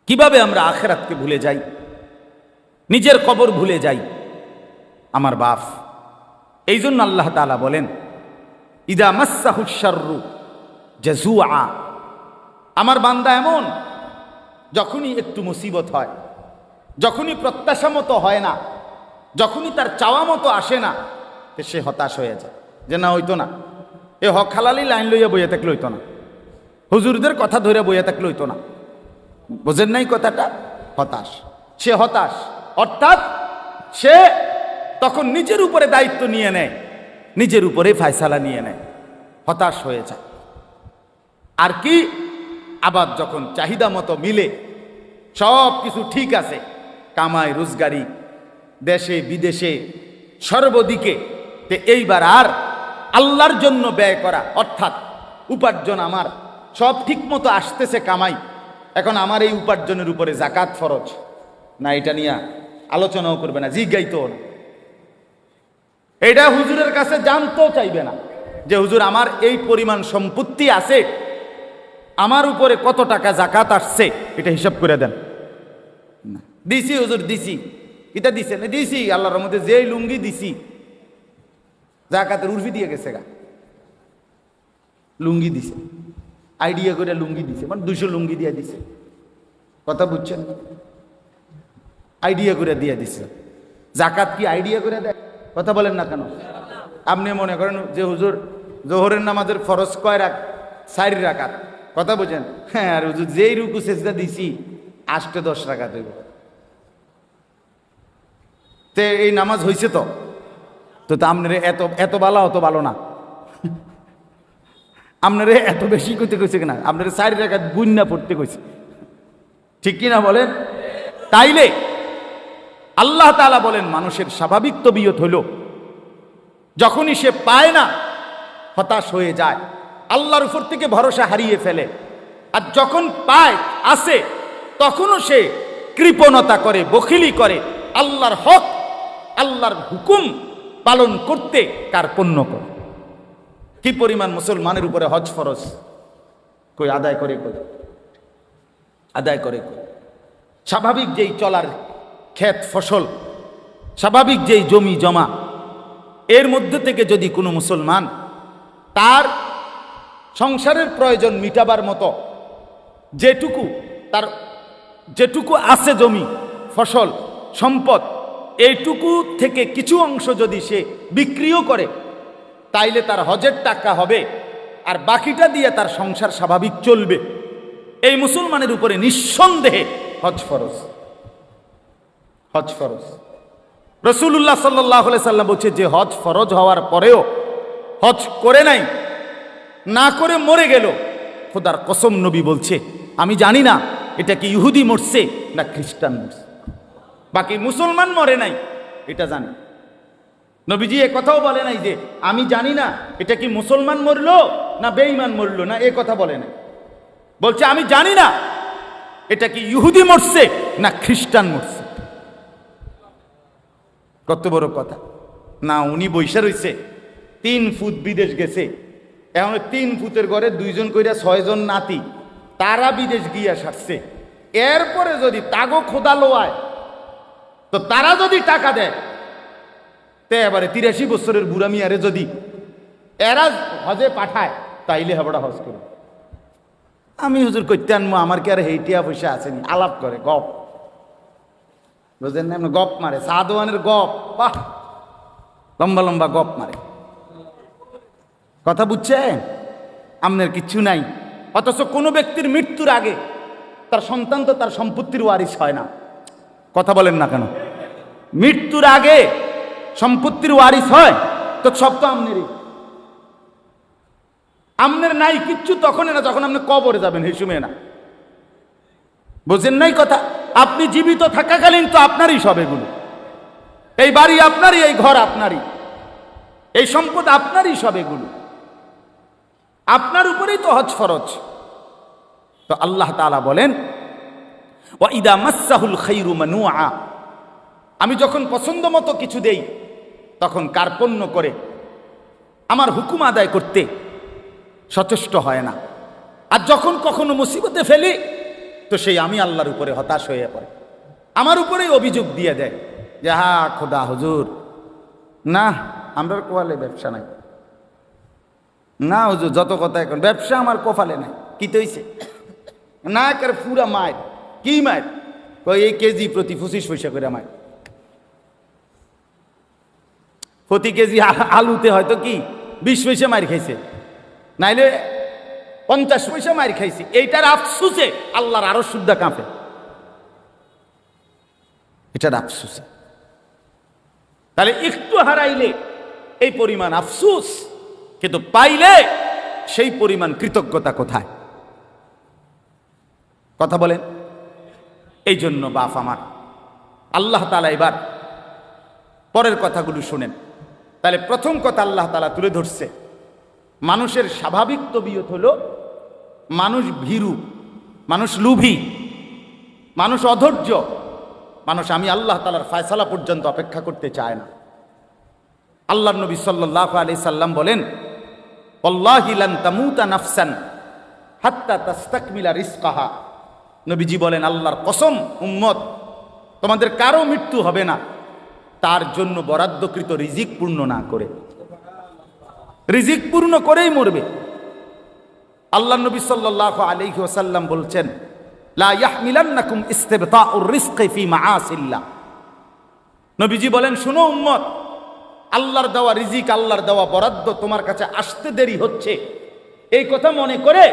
কিভাবে আমরা আখিরাতকে ভুলে যাই, নিজের কবর ভুলে যাই। আমার বাপ, এই জন্য আল্লাহ তাআলা বলেন, ইদা মাসসাহুশ শাররু জাজুআ, আমার বান্দা এমন যখনই একটু মুসিবত হয়, যখনই প্রত্যাশা মতো হয় না, যখনই তার চাওয়া মতো আসে না, সে হতাশ হয়ে যায়। যে না, হইতো না, এ হক হালালি লাইন লইয়া বইয়া থাকলে হইতো না, হুজুরদের কথা ধরে বইয়া থাকলে হইতো না। বোঝেন নাই কথাটা? সে হতাশ, অর্থাৎ সে তখন নিজের উপরে দায়িত্ব নিয়ে নেয়, নিজের উপরে ফয়সালা নিয়ে নেয়, হতাশ হয়ে যায়। আর কি, আবার যখন চাহিদা মতো মিলে, সব কিছু ঠিক আছে, কামাই রোজগারি দেশে বিদেশে সর্বদিকে, এইবার আর আল্লাহর জন্য ব্যয় করা, অর্থাৎ উপার্জন আমার, সব ঠিক মতো আসতেছে কামাই, এখন আমার এই উপার্জনের উপরে জাকাত ফরজ না, এটা নিয়ে আলোচনাও করবে না, জিজ্ঞাইতো না। এটা হুজুরের কাছে জানতেও চাইবে না যে হুজুর আমার এই পরিমাণ সম্পত্তি আছে, আমার উপরে কত টাকা জাকাত আসছে, এটা হিসাব করে দেন। দিছি হুজুর দিছি, এটা দিছে না, দিছি আল্লাহর রহমতে, যেই লুঙ্গি দিছি জাকাতের উর্ফি দিয়ে গেছে গা, লুঙ্গি দিছে, আইডিয়া করে লুঙ্গি দিছে, মানে 200 লুঙ্গি দিয়ে দিছে। কথা বুঝছেন? আইডিয়া করে দিয়ে দিছে। জাকাত কি আইডিয়া করে দেয়? কথা বলেন না কেন? আপনি মনে করেন যে হুজুর জোহরের নামাজের ফরজ কয় 4 রাকাত, কথা বুঝেন? হ্যাঁ, আর হুজুর যেই রুকু সেজদা দিছি 8-10 রাকাত হইব, তে এই নামাজ হয়েছে তো আপনার এত এত ভালো, অত ভালো না, আপনারে এত বেশি করতে কইছে কিনা, আপনার 4 রাকাত গুন্না পড়তে কইছে, ঠিক কিনা বলেন? তাইলে আল্লাহ তাআলা বলেন মানুষের স্বাভাবিক তবিয়ত হলো যখনই সে পায় না হতাশ হয়ে যায়, আল্লাহর উপর থেকে ভরসা হারিয়ে ফেলে, আর যখন পায় আসে তখনও সে কৃপণতা করে, বখিলি করে, আল্লাহর হক আল্লাহর হুকুম পালন করতে কার্পণ্য করে। কি পরিমাণ মুসলমানের উপরে হজ ফরজ, কই আদায় করে, কই আদায় করে, কই স্বাভাবিক যেই চলার ক্ষেত ফসল, স্বাভাবিক যেই জমি জমা, এর মধ্যে থেকে যদি কোনো মুসলমান তার সংসারের প্রয়োজন মিটাবার মতো যেটুকু আছে জমি ফসল সম্পদ, এইটুকু থেকে কিছু অংশ যদি সে বিক্রিও করে, তাইলে তার হজের টাকা হবে, আর বাকিটা দিয়ে তার সংসার স্বাভাবিক চলবে। এই মুসলমানের উপরে নিঃসন্দেহে হজ ফরজ, হজ ফরজ। রাসূলুল্লাহ সাল্লাল্লাহু আলাইহি সাল্লাম বলছে যে হজ ফরজ হওয়ার পরেও হজ করে নাই, না করে মরে গেল, খোদার কসম নবী বলছে আমি জানি না এটা কি ইহুদি মরছে না খ্রিস্টান মরছে, বাকি মুসলমান মরে নাই এটা জানি। নবীজি এ কথাও বলে নাই যে আমি জানি না এটা কি মুসলমান মরলো না বেঈমান মরলো, না এ কথা বলে নাই, বলছে আমি জানি না এটা কি ইহুদি মরছে না খ্রিস্টান মরছে। কত বড় কথা না! উনি বৈশা রইছে 3 ফুট বিদেশ গেছে, এখন 3 ফুটের ঘরে 2 জন কইরা 6 জন নাতি, তারা বিদেশ গিয়া সারছে। এরপরে যদি তাগো খোদা লোয়ায়, তো তারা যদি টাকা দেয়, তে এবারে 83 বছরের বুড়া মিয়ারে যদি এরা হজে পাঠায়, তাইলে হেবড়া হজ করে। আমি হুজুর করতে আনবো, আমার কি আর হেইটিয়া পয়সা আসেনি, আলাপ করে গপ, বুঝলেন না? গপ মারে, সাদওয়ানের গপ, বাহ, লম্বা লম্বা গপ মারে। কথা বুঝছেন? আপনার কিচ্ছু নাই, অথচ কোনো ব্যক্তির মৃত্যুর আগে তার সন্তান তো তার সম্পত্তির ওয়ারিশ হয় না। কথা বলেন না কেন? মৃত্যুর আগে সম্পত্তির ওয়ারিশ হয় তো সব তো আপনারই, আপনার নাই কিচ্ছু তখনই না যখন আপনি কবরে যাবেন, এই সময় না, বুঝেন নাই কথা? আপনি জীবিত থাকাকালীন তো আপনারই সব, এগুলো, এই বাড়ি আপনারই, এই ঘর আপনারই, এই সম্পদ আপনারই সব, এগুলো আপনার উপরেই তো হজ ফরজ। তো আল্লাহ তাআলা বলেন ওয়া ইদা মাসসাহুল খায়রু মানুআ, আমি যখন পছন্দ মতো কিছু দেই তখন কার্পণ্য করে আমার হুকুম আদায় করতে সচেষ্ট হয় না, আর যখন কখনো মুসিবতে ফেলি তো সেই আমি আল্লাহর উপরে হতাশ হয়ে পড়ে, আমার উপরেই অভিযোগ দিয়ে দেয় যে হা খোদা হুজুর, না আমরা কোয়ালে ব্যবসা নাই, না হুজুর যত কথা এখন ব্যবসা আমার কপালে নাই, কি তৈছে না করে পুরা মায়ের, কি মায়ের কই এই কেজি প্রতি 25 পয়সা করে মায়ের, প্রতি কেজি আলুতে হয়তো কি 20 পয়সা মার খাইছে, নাইলে 50 পয়সা মার খাইছে। এইটার আফসুসে আল্লাহর আরো শুদ্ধা কাঁপে, এটার আফসুসে। তাহলে একটু হারাইলে এই পরিমাণ আফসুস, কিন্তু পাইলে সেই পরিমাণ কৃতজ্ঞতা কোথায়? কথা বলেন। এই জন্য বাপ আমার, আল্লাহ তাআলা এবার পরের কথাগুলো শুনেন। তাহলে প্রথম কথা আল্লাহ তাআলা তুলে ধরছে মানুষের স্বাভাবিক তবিয়ত হলো মানুষ ভীরু, মানুষ লোভী, মানুষ অধৈর্য, মানুষ আমি আল্লাহ তাআলার ফয়সালা পর্যন্ত অপেক্ষা করতে চায় না। আল্লাহর নবী সাল্লাল্লাহু আলাইহি সাল্লাম বলেন, ওয়াল্লাহি লান তামুতা নাফসান হাত্তা তাস্তাকমিলা রিজকাহা। নবীজি বলেন, আল্লাহর কসম উম্মত, তোমাদের কারো মৃত্যু হবে না তার জন্য বরাদ্দকৃত রিজিক পূর্ণ না করে। রিজিক পূর্ণ করেই মরবে। আল্লাহর নবী সাল্লাল্লাহু আলাইহি ওয়াসাল্লাম বলছেন, লা ইয়াহমিলান্নাকুম ইস্তিবতাউর রিজকি ফি মাআসিল্লাহ। নবীজি বলেন, শুনো উম্মত, আল্লাহর দেওয়া রিজিক, আল্লাহর দেওয়া বরাদ্দ তোমার কাছে আসতে দেরি হচ্ছে, এই কথা মনে করে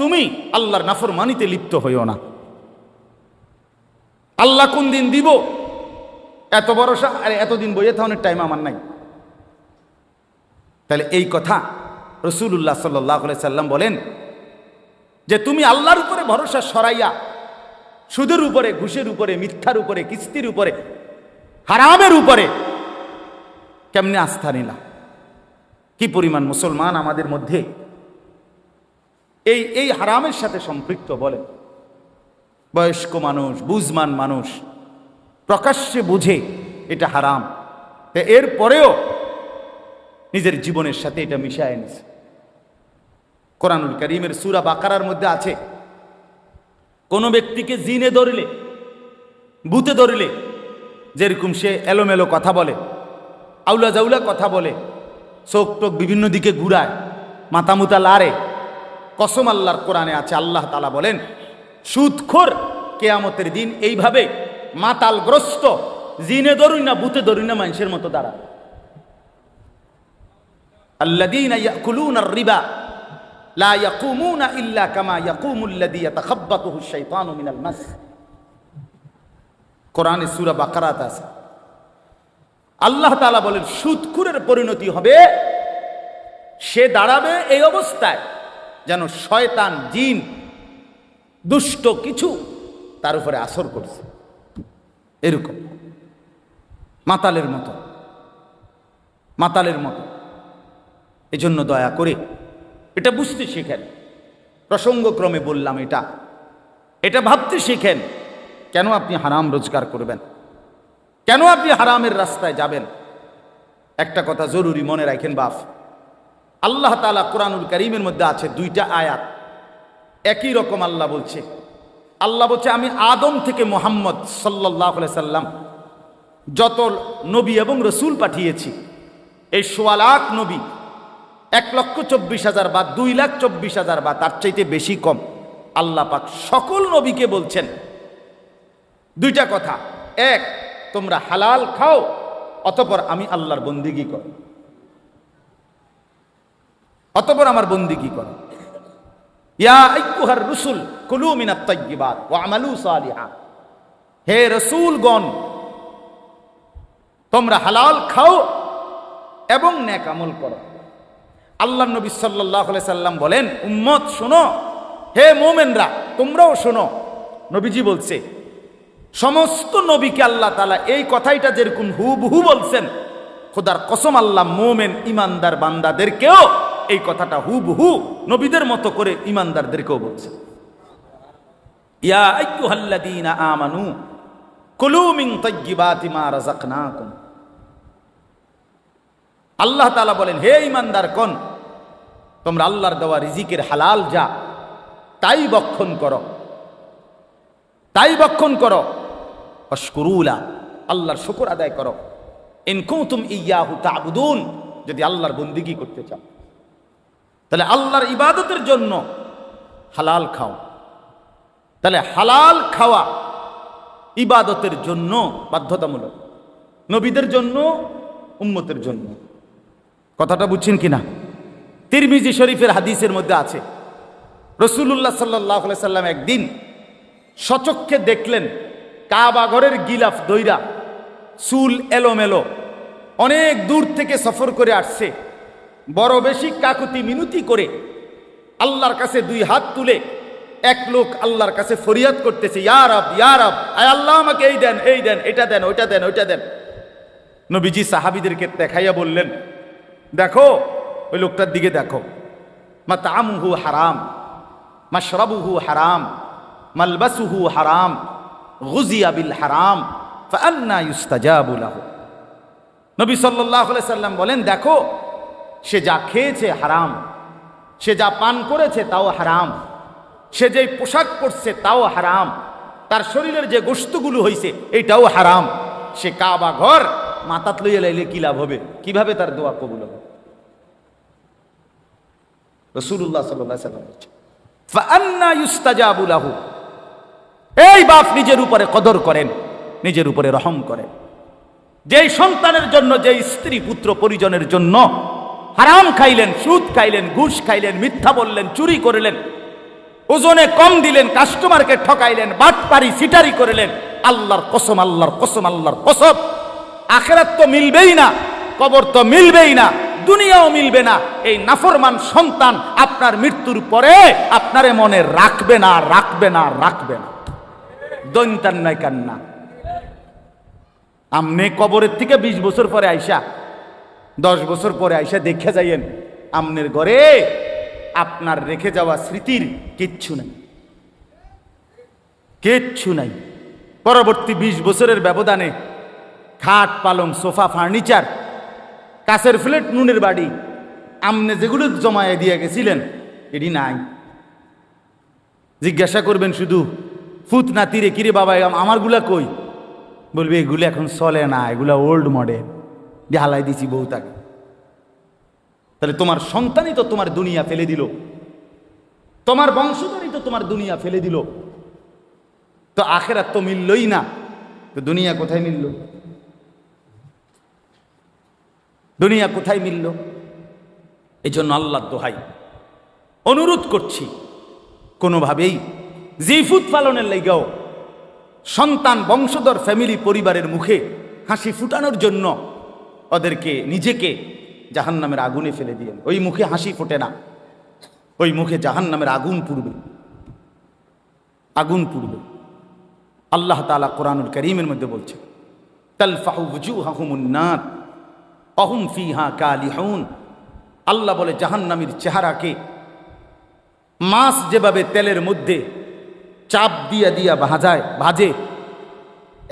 তুমি আল্লাহর নাফরমানিতে লিপ্ত হইও না। আল্লাহ কোন দিন দিব এত ভরসা, আরে এতদিন বইয়ে থাকার টাইম আমার নাই। তাহলে এই কথা রাসূলুল্লাহ সাল্লাল্লাহু আলাইহি সাল্লাম বলেন যে তুমি আল্লাহর উপরে ভরসা সরাইয়া সুদের উপরে, ঘুষের উপরে, মিথ্যার উপরে, কিস্তির উপরে, হারামের উপরে কেমনে আস্থা নিলা? কি পরিমাণ মুসলমান আমাদের মধ্যে এই হারামের সাথে সম্পৃক্ত? বলেন, বয়স্ক মানুষ, বুঝমান মানুষ প্রকাশ্যে বুঝে এটা হারাম, এর পরেও নিজের জীবনের সাথে এটা মিশায় নিছে। কোরআনুল কারীমের সূরা বাকারার মধ্যে আছে, কোন ব্যক্তিকে জিনে ধরলে, ভূতে ধরলে, যেরকম সে এলোমেলো কথা বলে, আউলা জাউলা কথা বলে, চোখ টোক বিভিন্ন দিকে ঘুরায়, মাথা মুতা লাড়ে, কসম আল্লাহর কোরআনে আছে, আল্লাহ তাআলা বলেন, সুদখোর কিয়ামতের দিন এইভাবে মাতালগ্রস্ত, জিনে ধরুই না, ভূতে ধরুই না, মানুষের মতো দাঁড়ায়। আল্লাযীনা ইয়াকুলুনার রিবা লা ইয়াকুমুনা ইল্লা কামা ইয়াকুমুল্লাযী ইয়াতাখাব্বাতুহুশ শাইতানু মিনাল মাস। কোরআনে সূরা বাকারাতে আছে। আল্লাহ তাআলা বলেন, সুদখোরের পরিণতি হবে, সে দাঁড়াবে এই অবস্থায় যেন শয়তান, জিন, দুষ্ট কিছু তার উপরে আসর করছে, এরকম মাতালের মতো, মাতালের মতো। এজন্য দয়া করে এটা বুঝতে শিখেন। প্রসঙ্গক্রমে বললাম, এটা ভাবতে শিখেন। কেন আপনি হারাম রোজগার করবেন? কেন আপনি হারামের রাস্তায় যাবেন? একটা কথা জরুরি মনে রাখেন বাপ, আল্লাহ তাআলা কোরআনুল কারীমের মধ্যে আছে দুইটা আয়াত, একই রকম আল্লাহ বলছে। আল্লাহ বলছে, আমি আদম থেকে মুহাম্মদ সাল্লাল্লাহু আলাইহি সাল্লাম যত নবী এবং রসুল পাঠিয়েছি, এই ১৬ লাখ নবী, ১,২৪,০০০ বা ২,২৪,০০০ বা তার চাইতে বেশি কম, আল্লাহ পাক সকল নবীকে বলছেন দুইটা কথা। এক, তোমরা হালাল খাও, অতঃপর আমি আল্লাহর বন্দিগি করো, অতঃপর আমার বন্দিগি করো। ইয়া আইয়ুহার রুসুল কুলু মিনাত তাইয়্যিবাত ওয়া আমালু সালিহা। হে রাসূলগণ, তোমরা হালাল খাও এবং নেক আমল করো। আল্লাহর নবী সাল্লাল্লাহু আলাইহি সাল্লাম বলেন, উম্মত শোনো, হে মুমিনরা তোমরাও শোনো। নবীজি বলছে, সমস্ত নবীকে আল্লাহ তাআলা এই কথাইটা যেরকম হুবহু বলছেন, খোদার কসম আল্লাহ মুমিন ইমানদার বান্দাদেরকেও এই কথাটা হুবহু নবীদের মতো করে ইমানদারদেরকেও বলছেন। ইয়া আইয়ুহাল্লাযীনা আমানু কুলু মিন তাইয়্যিবাতি মা রাযাকনাকুম। আল্লাহ তাআলা বলেন, হে ইমানদারগণ, তোমরা আল্লাহর দেওয়া রিজিকের হালাল যা তাই ভক্ষণ করো, তাই ভক্ষণ করো। ওয়াশকুরুলা, আল্লাহর শুকর আদায় করো। ইন কুনতুম ইয়্যাহু তা'বুদুন, যদি আল্লাহর বন্দেগী করতে চাও তাহলে আল্লাহর ইবাদতের জন্য হালাল খাও। তাহলে হালাল খাওয়া ইবাদতের জন্য বাধ্যতামূলক, নবীদের জন্য, উম্মতের জন্য। কথাটা বুঝছেন কিনা? তিরমিজি শরীফের হাদিসের মধ্যে আছে, রাসূলুল্লাহ সাল্লাল্লাহু আলাইহি সাল্লাম একদিন সচক্ষে দেখলেন কাবা ঘরের গিলাফ দইরা, চুল এলোমেলো, অনেক দূর থেকে সফর করে আসছে, বড় বেশি কাকুতি মিনতি করে আল্লাহর কাছে দুই হাত তুলে এক লোক আল্লাহর কাছে ফরিয়াদ করতেছে, ইয়া রব, ইয়া রব, আয় আল্লাহ আমাকে এই দেন, এই দেন, এটা দেন, ওইটা দেন, ওইটা দেন। নবীজি সাহাবীদেরকে দেখাইয়া বললেন, দেখো ওই লোকটার দিকে দেখো। মাতআমুহু হারাম, মাশরাবুহু হারাম, মালবাসুহু হারাম, গুযিয়া বিল হারাম, ফাআন্না ইউস্তাজাবু লাহু। নবী সাল্লাল্লাহু আলাইহি সাল্লাম বলেন, দেখো সে যা খেয়েছে হারাম, সে যা পান করেছে তাও হারাম, সে যে পোশাক পরছে তাও হারাম, তার শরীরের যে গোশতগুলো হইছে এটাও হারাম। সে কাবা ঘর মাথাত লইয়া লাইলে কি লাভ হবে? কিভাবে তার দোয়া কবুল হবে? রাসূলুল্লাহ সাল্লাল্লাহু আলাইহি সাল্লাম বলেছেন, ফাআন্না ইউস্তাজাবু লাহু। এই বাপ নিজের উপরে কদর করেন, নিজের উপরে রহম করেন। যেই সন্তানের জন্য, যেই স্ত্রী পুত্র পরিজনের জন্য হারাম খাইলেন, সুদ খাইলেন, ঘুষ খাইলেন, মিথ্যা বললেন, চুরি করলেন, ওজনে কম দিলেন, কাস্টমারকে ঠকাইলেন, বাটপারি সিটারি করলেন, আল্লাহর কসম, আল্লাহর কসম, আল্লাহর কসম, আখিরাত তো মিলবেই না, কবর তো মিলবেই না, দুনিয়াও মিলবে না। এই নাফরমান সন্তান আপনার মৃত্যুর পরে আপনারে মনে রাখবে না, রাখবে না, রাখবে না। দৈন্তান নাই কান্না। আমনে কবরের থেকে 20 বছর পরে আইসা, 10 বছর পরে আইসা দেখে যাইয়েন আমনের ঘরে আপনার রেখে যাওয়া স্মৃতির কিচ্ছু নাই, কিচ্ছু নাই। পরবর্তী 20 বছরের ব্যবধানে খাট, পালং, সোফা, ফার্নিচার, কাছের ফ্লেট, নুনের বাড়ি, আমনে যেগুলো জমায়ে দিয়ে গেছিলেন এটি নাই। জিজ্ঞাসা করবেন শুধু ফুত নাতিরে, কিরে বাবা আমারগুলা কই? বলবে এগুলো এখন চলে না, এগুলা ওল্ড মডেল, যে হালাই দিছি বউ তাকে। তাহলে তোমার সন্তানই তো তোমার দুনিয়া ফেলে দিল, তোমার বংশধরই তো তোমার দুনিয়া ফেলে দিল। তো আখিরাত তো মিললই না, তো দুনিয়া কোথায় মিলল? দুনিয়া কোথায় মিলল? এই জন্য আল্লাহর দোহাই অনুরোধ করছি, কোনোভাবেই জিফুত পালনের লাইগাও সন্তান, বংশধর, ফ্যামিলি, পরিবারের মুখে হাসি ফুটানোর জন্য ওদেরকে, নিজেকে জাহান্নামের আগুনে ফেলে দিয়েন। ওই মুখে হাসি ফোটে না, ওই মুখে জাহান্নামের আগুন পুড়বে, আগুন পুড়বে। আল্লাহ তাআলা কোরআনুল কারীমের মধ্যে বলছে, তালফাহু ওয়ুজুহাহুমুন নার ওয়া হুম ফিহা কালিহুন। আল্লাহ বলে জাহান্নামীর চেহারাকে মাছ যেভাবে তেলের মধ্যে চাপ দিয়া দিয়া ভাজে,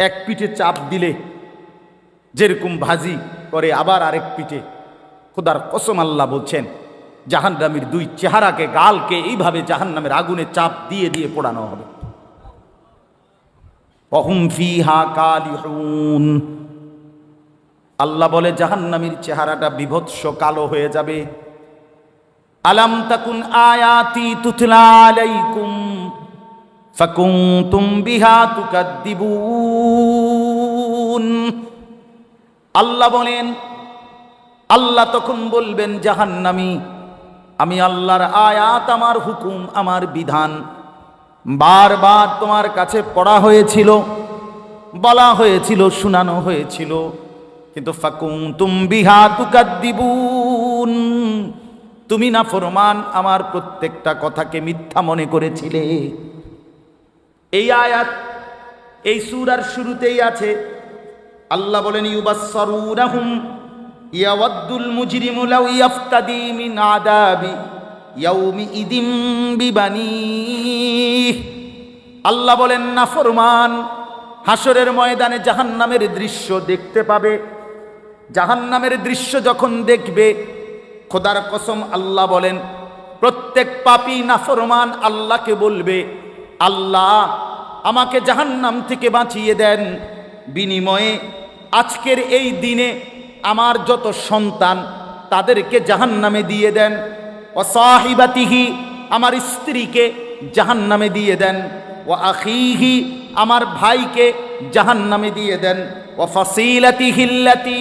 এক পিঠে চাপ দিলে যেরকম ভাজি করে আবার আরেক পিঠে, খোদার কসম আল্লাহ বলছেন জাহান্নামীর দুই চেহারাকে, গালকে এইভাবে জাহান্নামের আগুনে চাপ দিয়ে দিয়ে পোড়ানো হবে। ওয়াহুম ফিহা কালিহুন। আল্লাহ বলে জাহান্নামীর চেহারাটা বিভৎস কালো হয়ে যাবে। আলাম তাকুন আয়াতি তুতলা আলাইকুম ফাকুনতুম বিহা তুকাদ্দিবুন। আল্লাহ বলেন, আল্লাহ তখন বলবেন জাহান্নামী, আমি আল্লাহর আয়াত, আমার হুকুম, আমার বিধান বারবার তোমার কাছে পড়া হয়েছিল, বলা হয়েছিল, শোনানো হয়েছিল, কিন্তু ফাকুনতুম বিহা তুকাদ্দিবুন, তুমি নাফরমান, আমার প্রত্যেকটা কথাকে মিথ্যা মনে করেছিলে। এই আয়াত এই সূরার শুরুতেই আছে। আল্লাহ বলেন, ইউবাসসারুনাহুম ইয়াওয়াদ্দুল মুজরিমু লাউ ইয়াফতাদি মিন আযাবি ইয়াউমিইদিম বিবানিহ। আল্লাহ বলেন নাফরমান হাসরের ময়দানে জাহান্নামের দৃশ্য দেখতে পাবে। জাহান্নামের দৃশ্য যখন দেখবে, খোদার কসম আল্লাহ বলেন প্রত্যেক পাপী নাফরমান আল্লাহকে বলবে, আল্লাহ আমাকে জাহান্নাম থেকে বাঁচিয়ে দেন, বিনিময়ে আজকের এই দিনে আমার যত সন্তান তাদেরকে জাহান্নামে দিয়ে দেন, ও সাহিবাতিহি আমার স্ত্রীকে জাহান্নামে দিয়ে দেন, ও আখিহি আমার ভাইকে জাহান্নামে দিয়ে দেন, ও ফাসিলাতিহি আল্লাতি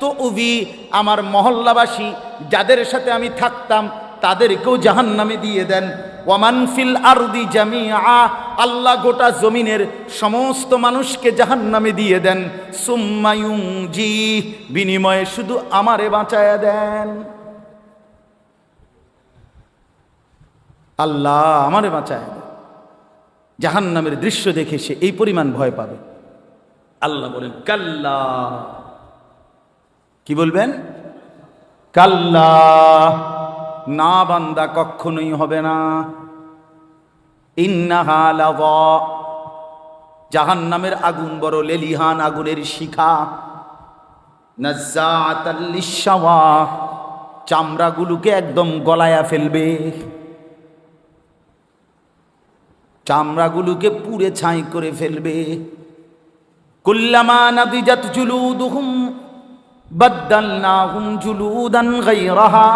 তুউবি আমার মহল্লাবাসী যাদের সাথে আমি থাকতাম তাদেরকেও জাহান্নামে দিয়ে দেন, ওয়ামান ফিল আরদি জামিআ আল্লাহ গোটা জমিনের সমস্ত মানুষকে জাহান্নামে দিয়ে দেন, সুম্মা ইউনজি বিনিময়ে শুধু আমারে বাঁচায়া দেন। আল্লাহ আমারে বাঁচায়া দেন। জাহান্নামের দৃশ্য দেখে সে এই পরিমাণ ভয় পাবে। আল্লাহ বলেন কাল্লা, কি বলবেন? কাল্লা, না বান্দা, কখনোই হবে না। ইন্নাহা লাযা, জাহান্নামের আগুন বড় লেলিহান আগুনের শিখা। নাজ্জাআতাল লিশশাওয়া, চামড়াগুলোকে একদম গলায়া ফেলবে, চামড়াগুলোকে পুড়ে ছাই করে ফেলবে। কুল্লামা নাদিজাত জুলুদুহুম বাদদালনাহুম জুলুদান গায়রাহা।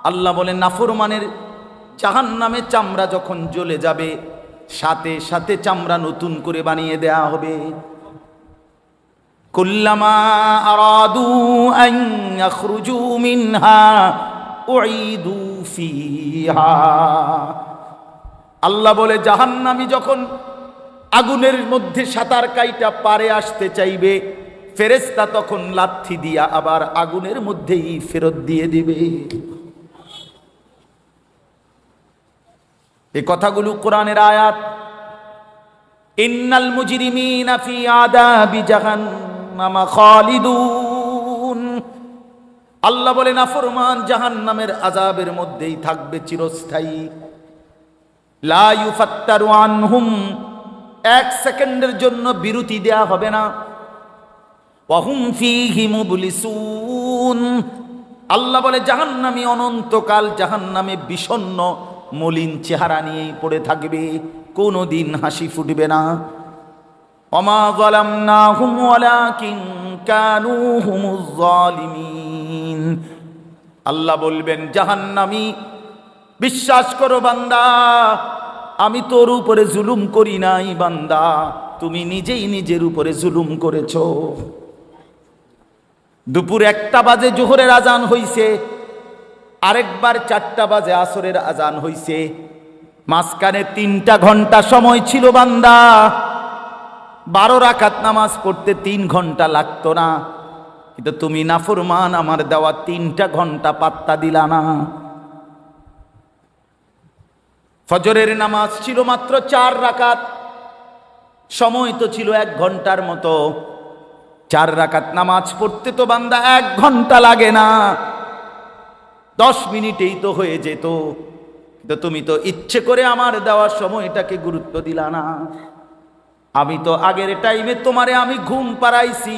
আল্লাহ বলেন, নাফরমানের জাহান্নামে চামড়া যখন জ্বলে যাবে, সাথে সাথে চামড়া নতুন করে বানিয়ে দেয়া হবে। কুল্লামা আরাদু আন ইয়াখরুজু মিনহা উঈদু ফিহা। আল্লাহ বলে, জাহান্নামী যখন আগুনের মধ্যে সাঁতার কাইটা পারে আসতে চাইবে, ফেরেশতা তখন লাথি দিয়া আবার আগুনের মধ্যেই ফেরত দিয়ে দিবে। এই কথাগুলো কোরআনের আয়াত। ইন্নাল মুজরিমিনা ফি আযাবি জাহান্নামা খালিদুন। আল্লাহ বলে, নাফরমান জাহান্নামের আযাবের মধ্যেই থাকবে চিরস্থায়ী। লা ইউফাত্তারু আনহুম, এক সেকেন্ডের জন্য বিরতি দেয়া হবে না। ওয়া হুম ফীহি মুবলিসুন। আল্লাহ বলে, জাহান্নামী অনন্তকাল জাহান্নামে বিষণ্ণ মলিন চেহারা নিয়েই পড়ে থাকবে, কোনোদিন হাসি ফুটবে না। ওমা যালামনাহুম ওয়ালাকিন কানু হুমুজ জালিমিন। আল্লাহ বলবেন, জাহান্নামী, বিশ্বাস করো বান্দা, আমি তোর উপরে জুলুম করি নাই বান্দা, তুমি নিজেই নিজের উপরে জুলুম করেছো। দুপুর 1টা বাজে জোহরের আজান হইছে, আরেকবার 4টা বাজে আসরের আজান হইছে, মাঝখানে 3টা ঘন্টা সময় ছিল বান্দা। 12 রাকাত নামাজ পড়তে 3 ঘন্টা লাগতো না, কিন্তু তুমি নাফরমান, আমার দেওয়া 3টা ঘন্টা পাত্তা দিলা না। ফজরের নামাজ ছিল মাত্র 4 রাকাত, সময় তো ছিল 1 ঘন্টার মতো। 4 রাকাত নামাজ পড়তে তো বান্দা 1 ঘন্টা লাগে না, 10 মিনিটেই তো হয়ে যেত। কিন্তু তুমি তো ইচ্ছে করে আমার দেওয়ার সময়টাকে গুরুত্ব দিলা না। আমি তো আগের টাইমে তোমারে আমি ঘুম পাড়াইছি,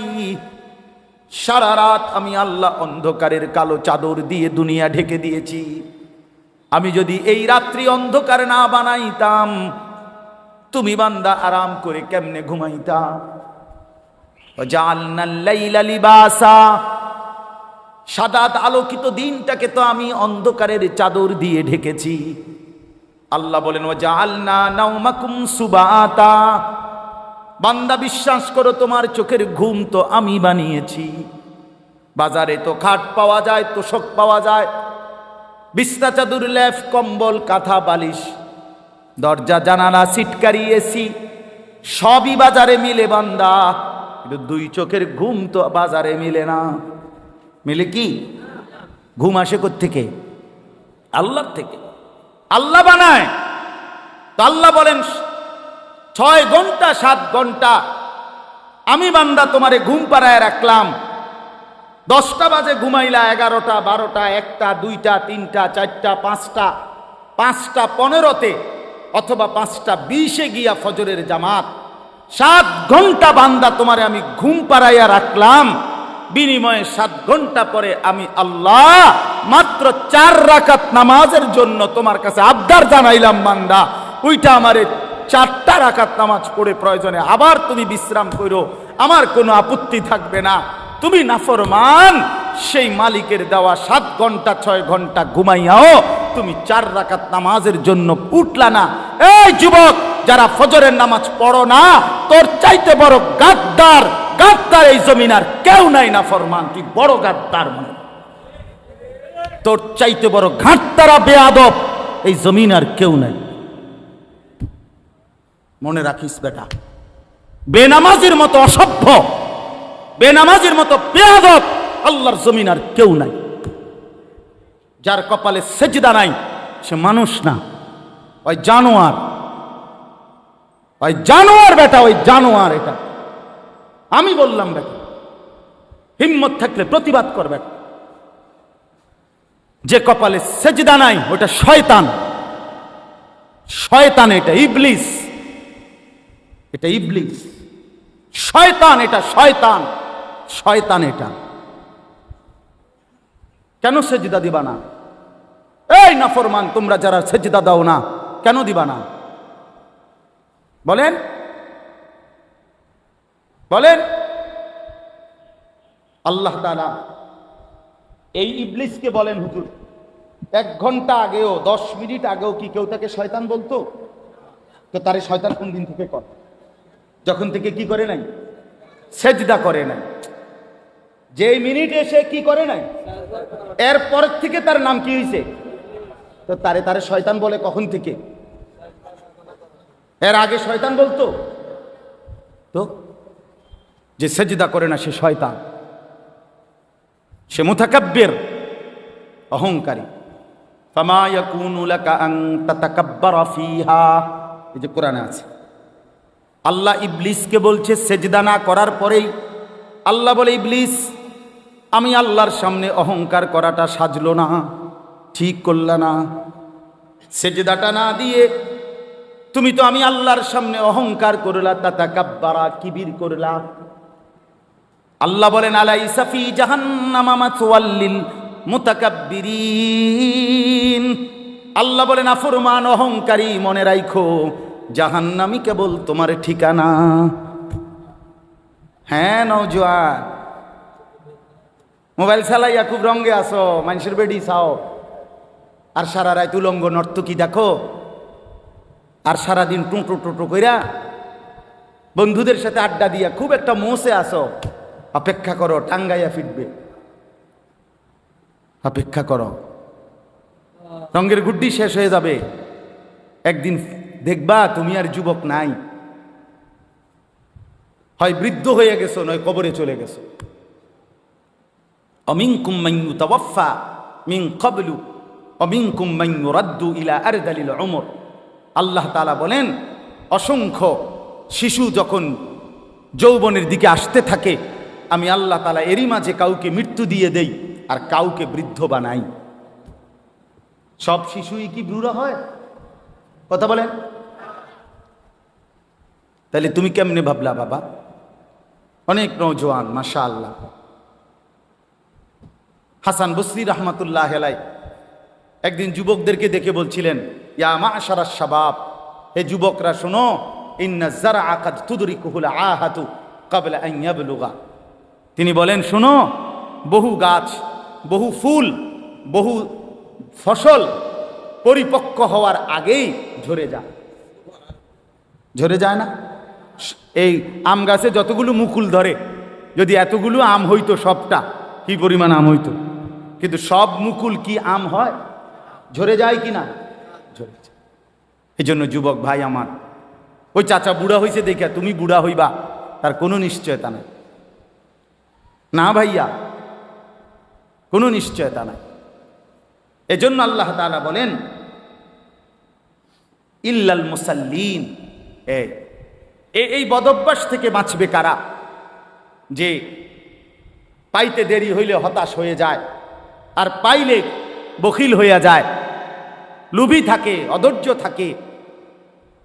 সারা রাত আমি আল্লাহ অন্ধকারের কালো চাদর দিয়ে দুনিয়া ঢেকে দিয়েছি। আমি যদি এই রাত্রি অন্ধকার না বানাইতাম, তুমি বান্দা আরাম করে কেমনে ঘুমাইতা? ওয়াজআলনাল লাইলা লিবাসা, সাদাত আলোকিত দিনটাকে তো আমি অন্ধকারের চাদর দিয়ে ঢেকেছি। আল্লাহ বলেন, ওয়াজআলনা নাওমাকুম সুবাতা। বান্দা বিশ্বাস করো, তোমার চোখের ঘুম তো আমি বানিয়েছি। বাজারে তো খাট পাওয়া যায়, তোশক পাওয়া যায়, বিছনা চাদর, লেপ, কম্বল, কাঁথা, বালিশ, দরজা, জানালা, সিটকারি, এসি সবই বাজারে মিলে বান্দা, কিন্তু 2 চোখের ঘুম তো বাজারে মিলে না। মিলে কি? ঘুম আসে কোত্থেকে? আল্লাহর থেকে। আল্লাহ বানায়। তো আল্লাহ বলেন, 6 ঘন্টা 7 ঘন্টা আমি বান্দা তোমারে ঘুম পাড়ায় রাখলাম। 10টা বাজে ঘুমাইলা, 11টা, 12টা, 1টা, 2টা, 3টা, 4টা, 5টা, 5টা 15-তে অথবা 5টা 20-এ গিয়া ফজরের জামাত। 7 ঘন্টা বান্দা তোমারে আমি ঘুম পাড়াইয়া রাখলাম, বিনিময়ে 7 ঘন্টা পরে আমি আল্লাহ মাত্র 4 রাকাত নামাজের জন্য তোমার কাছে আবদার জানাইলাম বান্দা, ওইটা আমারে 4টা রাকাত নামাজ পড়ে প্রয়োজনে আবার তুমি বিশ্রাম করো, আমার কোনো আপত্তি থাকবে না। তুমি নাফরমান, সেই মালিকের দেওয়া 7 ঘন্টা 6 ঘন্টা ঘুমাইয়াও তুমি 4 রাকাত নামাজের জন্য উঠলা না। এই যুবক, যারা ফজরের নামাজ পড়ো না, তোর চাইতে বড় গাদ্দার, গাদ্দার এই জমিন আর কেউ নাই। নাফরমান, তুই বড় গাদ্দার, মনে তোর চাইতে বড় ঘাটতারা বেয়াদব এই জমিন আর কেউ নাই। মনে রাখিস বেটা, বেনামাজির মতো অসভ্য, বেনামাজির মতো বেয়াদব আল্লাহর জমিন আর কেউ নাই। যার কপালে সেজদা নাই সে মানুষ না, ওই জানোয়ার, ওই জানোয়ার বেটা, ওই জানোয়ার। এটা আমি বললাম বেটা, হিম্মত থাকলে প্রতিবাদ কর বেটা। যে কপালে সেজদা নাই ওটা শয়তান। শয়তান এটা, ইবলিস এটা, ইবলিস শয়তান এটা, শয়তান শয়তান এটা। কেন সেজদা দিবা না? এই নাফরমান, তোমরা যারা সেজদা দাও না, কেন দিবা না বলেন? বলেন। আল্লাহ তাআলা এই ইবলিসকে বলেন, হুজুর 1 ঘন্টা আগেও 10 মিনিট আগেও কি কেউ তাকে শয়তান বলতো? তো তারে শয়তান কোন দিন থেকে করে? যখন থেকে কি করে নাই? সেজদা করে নাই। যেই মিনিটে সে কি করে নাই, এরপর থেকে তার নাম কি হয়েছে? তো তারে শয়তান বলে কখন থেকে? এর আগে শয়তান বলতো? তো যে সেজদা করে না সে শয়তান, সে মুতাকাব্বির, অহংকারী। ফামা ইয়াকুনু লাকা আন তাতাকাব্বারা ফিহা, এই যে কোরআনে আছে। আল্লাহ ইবলিসকে বলছে সেজদা না করার পরেই আল্লাহ বলে, ইবলিস আমি আল্লাহর সামনে অহংকার করাটা সাজলো না, ঠিক করলা না। সেজদাটা না দিয়ে তুমি তো আমি আল্লাহর সামনে অহংকার করলা, তাতাকাব্বারা, কিবির করলা। আল্লাহ বলেন, আলাইসা ফি জাহান্নামা মাথওয়াল লিল মুতাকাব্বিরিন। আল্লাহ বলেন, নাফরমান অহংকারী, মনে রাখো জাহান্নামই কেবল তোমার ঠিকানা। হ্যাঁ নওজোয়ান, মোবাইল চালাইয়া খুব রঙে আসো, মানুষের বেডি চাও, আর সারা রাত উলঙ্গ নর্তকী দেখো, আর সারাদিন টুঁটো টুটো কইরা বন্ধুদের সাথে আড্ডা দিয়া খুব একটা মোসে আসো। অপেক্ষা করো, টাঙ্গাইয়া ফিরবে। অপেক্ষা করো, রঙের গুড্ডি শেষ হয়ে যাবে। একদিন দেখবা তুমি আর যুবক নাই, হয় বৃদ্ধ হয়ে গেছো, নয় কবরে চলে গেছো। অমিনকুম মান ইউতাওয়াফা মিন ক্বাবলু অমিনকুম মান ইউরাদ্দু ইলা আরদালিল উমর। আল্লাহ তাআলা বলেন, অসংখ্য শিশু যখন যৌবনের দিকে আসতে থাকে, আমি আল্লাহ তাআলা এরই মাঝে কাউকে মৃত্যু দিয়ে দেই আর কাউকে বৃদ্ধ বানাই। সব শিশুই কি বুড়ো হয়? কথা বলেন। তাহলে তুমি কেমনে ভাবলা বাবা? অনেক নওজোয়ান মাশাআল্লাহ। হাসান বসরি রহমাতুল্লাহ আলাইহি একদিন যুবকদেরকে দেখে বলছিলেন, ইয়া মা'শারাশ শাবাব, হে যুবকরা শোনো, ইন্না যারআ কাদ তুদরিকুহুল আহাতু ক্বাবলা আন ইয়াবলুগা। তিনি বলেন, শোনো, বহু গাছ, বহু ফুল, বহু ফসল পরিপক্ক হওয়ার আগেই ঝরে যায়। ঝরে যায় না? এই আম গাছে যতগুলো মুকুল ধরে, যদি এতগুলো আম হইতো সবটা, কি পরিমাণ আম হইতো। কিন্তু সব মুকুল কি আম হয়? ঝরে যায় কি না? ঝরে যায়। এই জন্য যুবক ভাই আমার, ওই চাচা বুড়া হইছে দেখা তুমি বুড়া হইবা তার কোনো নিশ্চয়তা নাই। না ভাইয়া, কোনো নিশ্চয়তা নাই। এজন্য আল্লাহ তাআলা বলেন, ইল্লাল মুসাল্লিন। এই বদভ্যাস থেকে বাঁচবে কারা? যে পাইতে দেরি হইলে হতাশ হয়ে যায়, আর পাইলে বখিল হইয়া যায়, লোভী থাকে, অধৈর্য থাকে,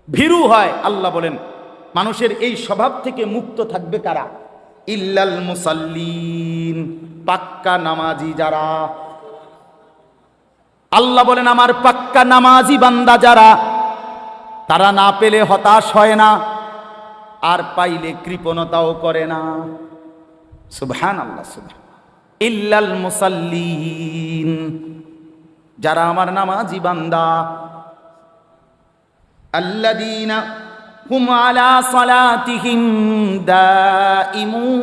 ভীরু হয়। আল্লাহ বলেন, মানুষের এই স্বভাব থেকে মুক্ত থাকবে কারা? ইল্লাল মুসাল্লিন, পাক্কা নামাজি যারা। আল্লাহ বলেন, আমার পাক্কা নামাজি বান্দা যারা, তারা না পেলে হতাশ হয় না, আর পাইলে কৃপণতাও করে না। সুবহানাল্লাহ, সুবহান। ইল্লাল মুসাল্লিন, যারা আমার নামাজি বান্দা। আল্লাযীনা হুম আলা সালাতিহিম দাইমুন,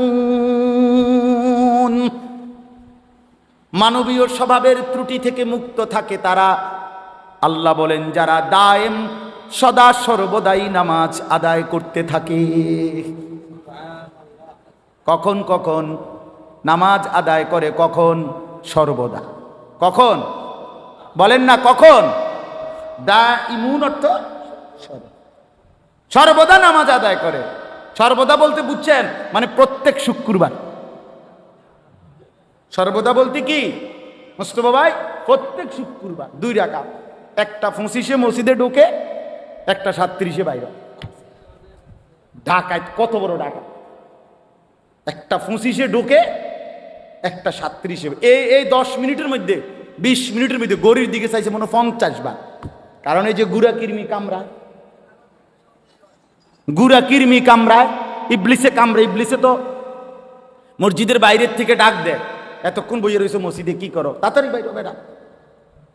মানবীয় স্বভাবের ত্রুটি থেকে মুক্ত থাকে তারা। আল্লাহ বলেন, যারা দায়েম, সদা সর্বদাই নামাজ আদায় করতে থাকে। কখন কখন নামাজ আদায় করে? কখন? সর্বদা। কখন বলেন না? কখন? দাইমুন অর্থ সর্বদা নামাজ আদায় করে। সর্বদা বলতে বুঝছেন মানে প্রত্যেক শুক্রবার। সর্বদা বলতে কি? মুস্তফা ভাই প্রত্যেক শুক্রবার 2 রাকাত, একটা 25-এ মসজিদে ঢোকে, একটা 37-এ বাইরে। ঢাকায় কত বড় ঢাকা! একটা 25-এ ঢোকে, একটা 37-এ। এই 10 মিনিটের মধ্যে 20 মিনিটের মধ্যে গড়ির দিকে চাইছে মনে 50 বার। কারণ এই যে গুড়া কিরমি কামড়ায়, গুড়া কিরমি কামড়ায়, ইবলিসে কামড়ায়। ইবলিসে তো মসজিদের বাইরের থেকে ডাক দেয়, এতক্ষণ বইয়ে রয়েছে মসজিদে, কি করো, তাড়াতাড়ি বাইরে বেটা।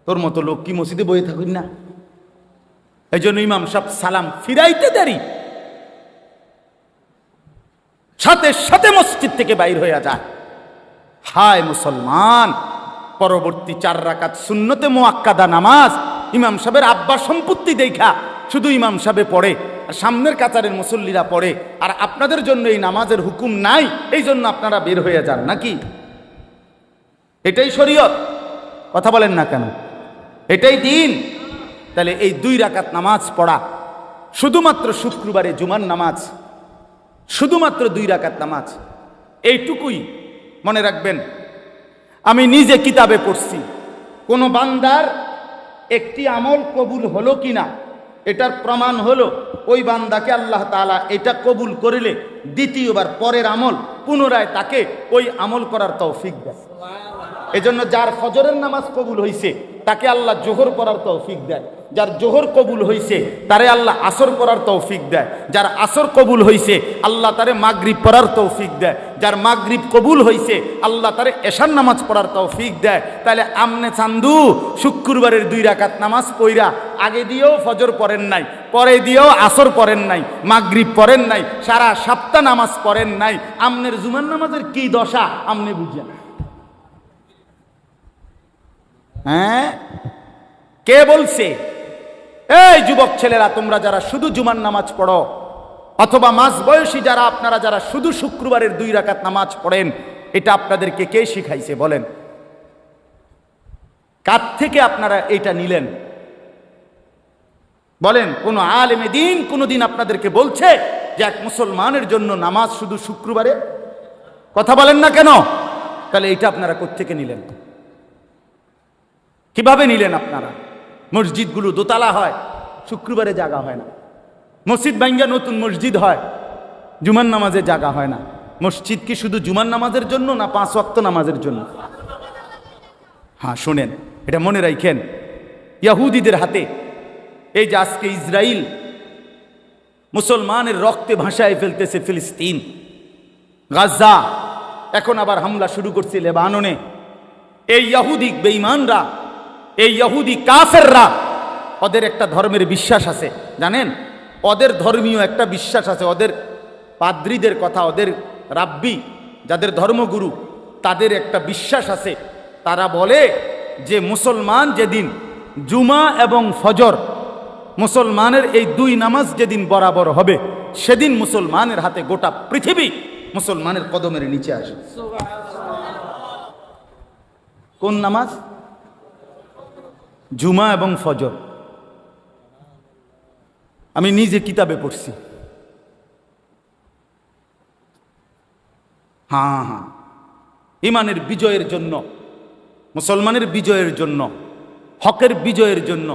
তোর মতো লোক কি মসজিদে বইয়ে থাকুন না? এই জন্য ইমাম সাহেব সালাম ফিরাইতে দেরি, সাথে সাথে মসজিদ থেকে বাইর হয়ে যায়। হায় মুসলমান, পরবর্তী 4 রাকাত সুন্নতে মুআক্কাদা নামাজ ইমাম সাহেবের আব্বার সম্পত্তি দেখা শুধু ইমাম সাহেবে পড়ে, আর সামনের কাতারের মুসল্লিরা পড়ে, আর আপনাদের জন্য এই নামাজের হুকুম নাই, এই জন্য আপনারা বের হয়ে যান নাকি? এটাই শরীয়ত? কথা বলেন না কেন? এটাই দিন? তাহলে এই 2 রাকাত নামাজ পড়া, শুধুমাত্র শুক্রবারে জুমার নামাজ, শুধুমাত্র 2 রাকাত নামাজ, এইটুকুই মনে রাখবেন। আমি নিজে কিতাবে পড়ছি, কোন বান্দার একটি আমল কবুল হলো কিনা এটার প্রমাণ হলো ওই বান্দাকে আল্লাহ তাআলা এটা কবুল করিলে দ্বিতীয়বার পরের আমল পুনরায় তাকে ওই আমল করার তৌফিক দেয়। এজন্য যার ফজরের নামাজ কবুল হইছে তাকে আল্লাহ জোহর পড়ার তৌফিক দেয়, যার জোহর কবুল হইছে তারে আল্লাহ আসর পড়ার তৌফিক দেয়, যার আসর কবুল হইছে আল্লাহ তারে মাগরিব পড়ার তৌফিক দেয়, যার মাগরিব কবুল হইছে আল্লাহ তারে এশার নামাজ পড়ার তৌফিক দেয়। তাহলে আমনে চান্দু শুক্রবারের 2 রাকাত নামাজ পইরা আগে দিয়েও ফজর পড়েন নাই, পরে দিয়েও আসর পড়েন নাই, মাগরিব পড়েন নাই, সারা সপ্তাহ নামাজ পড়েন নাই, আমনের জুমার নামাজের কি দশা আমনে বুঝেন? হ্যাঁ, কে বলছে? এই যুবক ছেলেরা, তোমরা যারা শুধু জুমার নামাজ পড়ো, অথবা মাঝ বয়সী যারা আপনারা যারা শুধু শুক্রবারের 2 রাকাত নামাজ পড়েন, এটা আপনাদেরকে কে শিখাইছে বলেন? কার থেকে আপনারা এটা নিলেন বলেন? কোন আলেমে দিন কোনদিন আপনাদেরকে বলছে যে এক মুসলমানের জন্য নামাজ শুধু শুক্রবারে? কথা বলেন না কেন? তাহলে এটা আপনারা কোত্থেকে নিলেন? কিভাবে নিলেন আপনারা? মসজিদগুলো দোতলা হয়, শুক্রবারে জায়গা হয় না। মসজিদ ভাঙ্গা নতুন মসজিদ হয়, জুমার নামাজে জায়গা হয় না। মসজিদ কি শুধু জুমার নামাজের জন্য না 5 ওয়াক্ত নামাজের জন্য? হ্যাঁ শোনেন, এটা মনে রাখেন। ইহুদিদের হাতে এই যে আজকে ইসরায়েল মুসলমানের রক্তে ভাসায় ফেলতেছে ফিলিস্তিন, গাজা, এখন আবার হামলা শুরু করছে লেবাননে। এই ইহুদি বেঈমানরা, এই ইহুদি কাফেররা, ওদের একটা ধর্মের বিশ্বাস আছে জানেন? ওদের ধর্মীয় একটা বিশ্বাস আছে। ওদের পাদ্রীদের কথা, ওদের রাব্বি যাদের ধর্মগুরু, তাদের একটা বিশ্বাস আছে। তারা বলে যে মুসলমান যেদিন জুমা এবং ফজর, মুসলমানের এই 2 নামাজ যেদিন বরাবর হবে, সেদিন মুসলমানের হাতে গোটা পৃথিবী মুসলমানের কদমের নিচে আসে। কোন নামাজ? জুমা এবং ফজর। আমি নিজে কিতাবে পড়ছি। হ্যাঁ, ইমানের বিজয়ের জন্য, মুসলমানের বিজয়ের জন্য, হকের বিজয়ের জন্য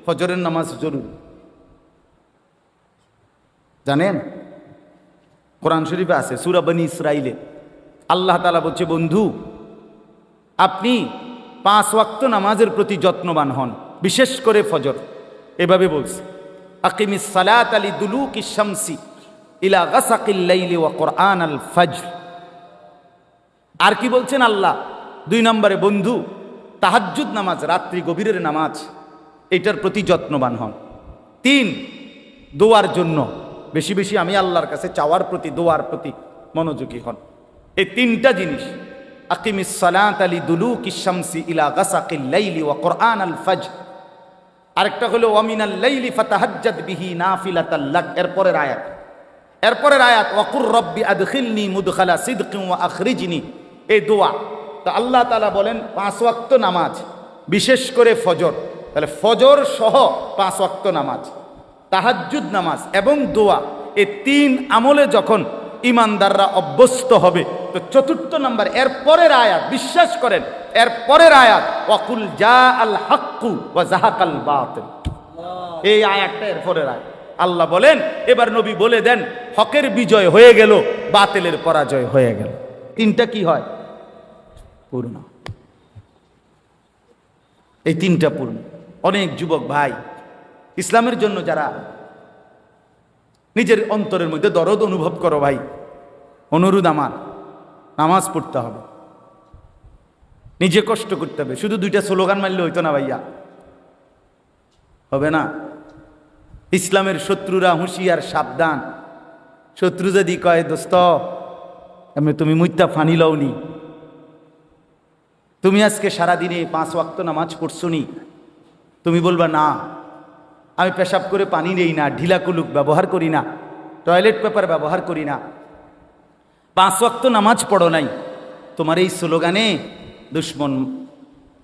ফজরের নামাজ জরুরি। জানেন কোরআন শরীফে আছে, সূরা বনী ইসরাইলে আল্লাহ তাআলা বলছে, বন্ধু আপনি 5 ওয়াক্ত নামাজের প্রতি যত্নবান হন, বিশেষ করে ফজর। এভাবে বলছে, আকিমিস সালাতা লিদুলুকিশ শামসি ইলা গাসাকিল লাইলি ওয়া কুরআনাল ফজর। আর কি বলছেন আল্লাহ? 2 নম্বরে, বন্ধু তাহাজ্জুদ নামাজ, রাত্রি গভীরের নামাজ, এটার প্রতি যত্নবান হন। 3, দোয়ার জন্য বেশি বেশি আমি আল্লাহর কাছে চাওয়ার প্রতি, দোয়ার প্রতি মনোযোগী হন। এই 3টা জিনিস, আকিমিস সালাতা লিদুলুকিশ শামসি ইলা গাসাকিল লাইলি ওয়া কুরআনাল ফজর। আরেকটা হলো ওয়া মিনাল লাইলি ফাতাহাজ্জাদ বিহি নাফিলাতাল লাক। এরপরের আয়াত ওয়াকুর রব্বি আদখিলনি মুদখালা সিদকিন ওয়া আখরিজনি, এই দোয়া। তো আল্লাহ তাআলা বলেন 5 ওয়াক্ত নামাজ, বিশেষ করে ফজর। তাহলে ফজর সহ 5 ওয়াক্ত নামাজ, তাহাজ্জুদ নামাজ এবং দোয়া, এই 3 আমলে যখন ইমানদাররা অভ্যস্ত হবে, তো 4র্থ নাম্বার এরপরের আয়াত, বিশ্বাস করেন এর পরের আয়াত ওয়াকুল জা আল হাক্কু ওয়া জাহাকাল বাতিল, এই আয়াতটা এর পরের আয়াত। আল্লাহ বলেন এবার নবী বলে দেন হকের বিজয় হয়ে গেল, বাতিলের পরাজয় হয়ে গেল। তিনটা কি হয়? পূর্ণ। এই তিনটা পূর্ণ। অনেক যুবক ভাই ইসলামের জন্য যারা নিজের অন্তরের মধ্যে দরদ অনুভব করো ভাই, অনুরোধ আমার, নামাজ পড়তে হবে, নিজে কষ্ট করতে হবে। শুধু দুইটা স্লোগান মারলে হইতো না ভাইয়া, হবে না। ইসলামের শত্রুরা হুঁশিয়ার, সাবধান। শত্রু যদি কয় দোস্ত এমনি তুমি মুইতা ফানি লওনি, তুমি আজকে সারাদিনে 5 ওয়াক্ত নামাজ পড়ছো নি, তুমি বলবা না আমি পেশাব করে পানি নেই না, ঢিলা কুলুক ব্যবহার করি না, টয়লেট পেপার ব্যবহার করি না, 5 ওয়াক্ত নামাজ পড়ো নাই, তোমার এই স্লোগানে দুশ্মন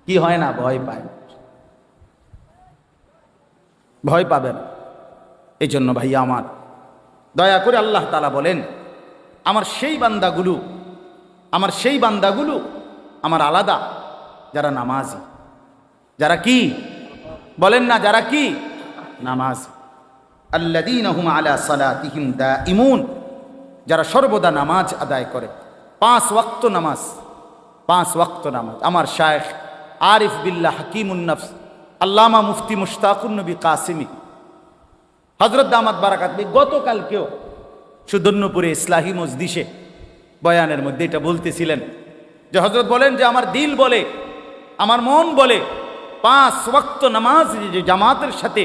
কি হয় না? ভয় পায়। ভয় পাবেন। এই জন্য ভাইয়া আমার, দয়া করে আল্লাহ তাআলা বলেন আমার সেই বান্দাগুলো আমার আলাদা, যারা নামাজি, যারা কি বলেন না, যারা কি নামাজ, আল্লাযীনা হুম আলা সালাতিহিম দাঈমুন, যারা সর্বদা নামাজ আদায় করে। 5 ওয়াক্ত নামাজ, 5 ওয়াক্ত নামাজ। আমার শায়েখ আরিফ বিল্লাহ হাকিমুন নফস আল্লামা মুফতি মুশতাকুন নবী কাসিমি হযরত দামাত বারাকাত গতকালকেও সুদর্ণপুরে ইসলাহি মজলিসে বয়ানের মধ্যে এটা বলতেছিলেন যে হযরত বলেন যে আমার দিল বলে, আমার মন বলে 5 ওয়াক্ত নামাজ যে জামাতের সাথে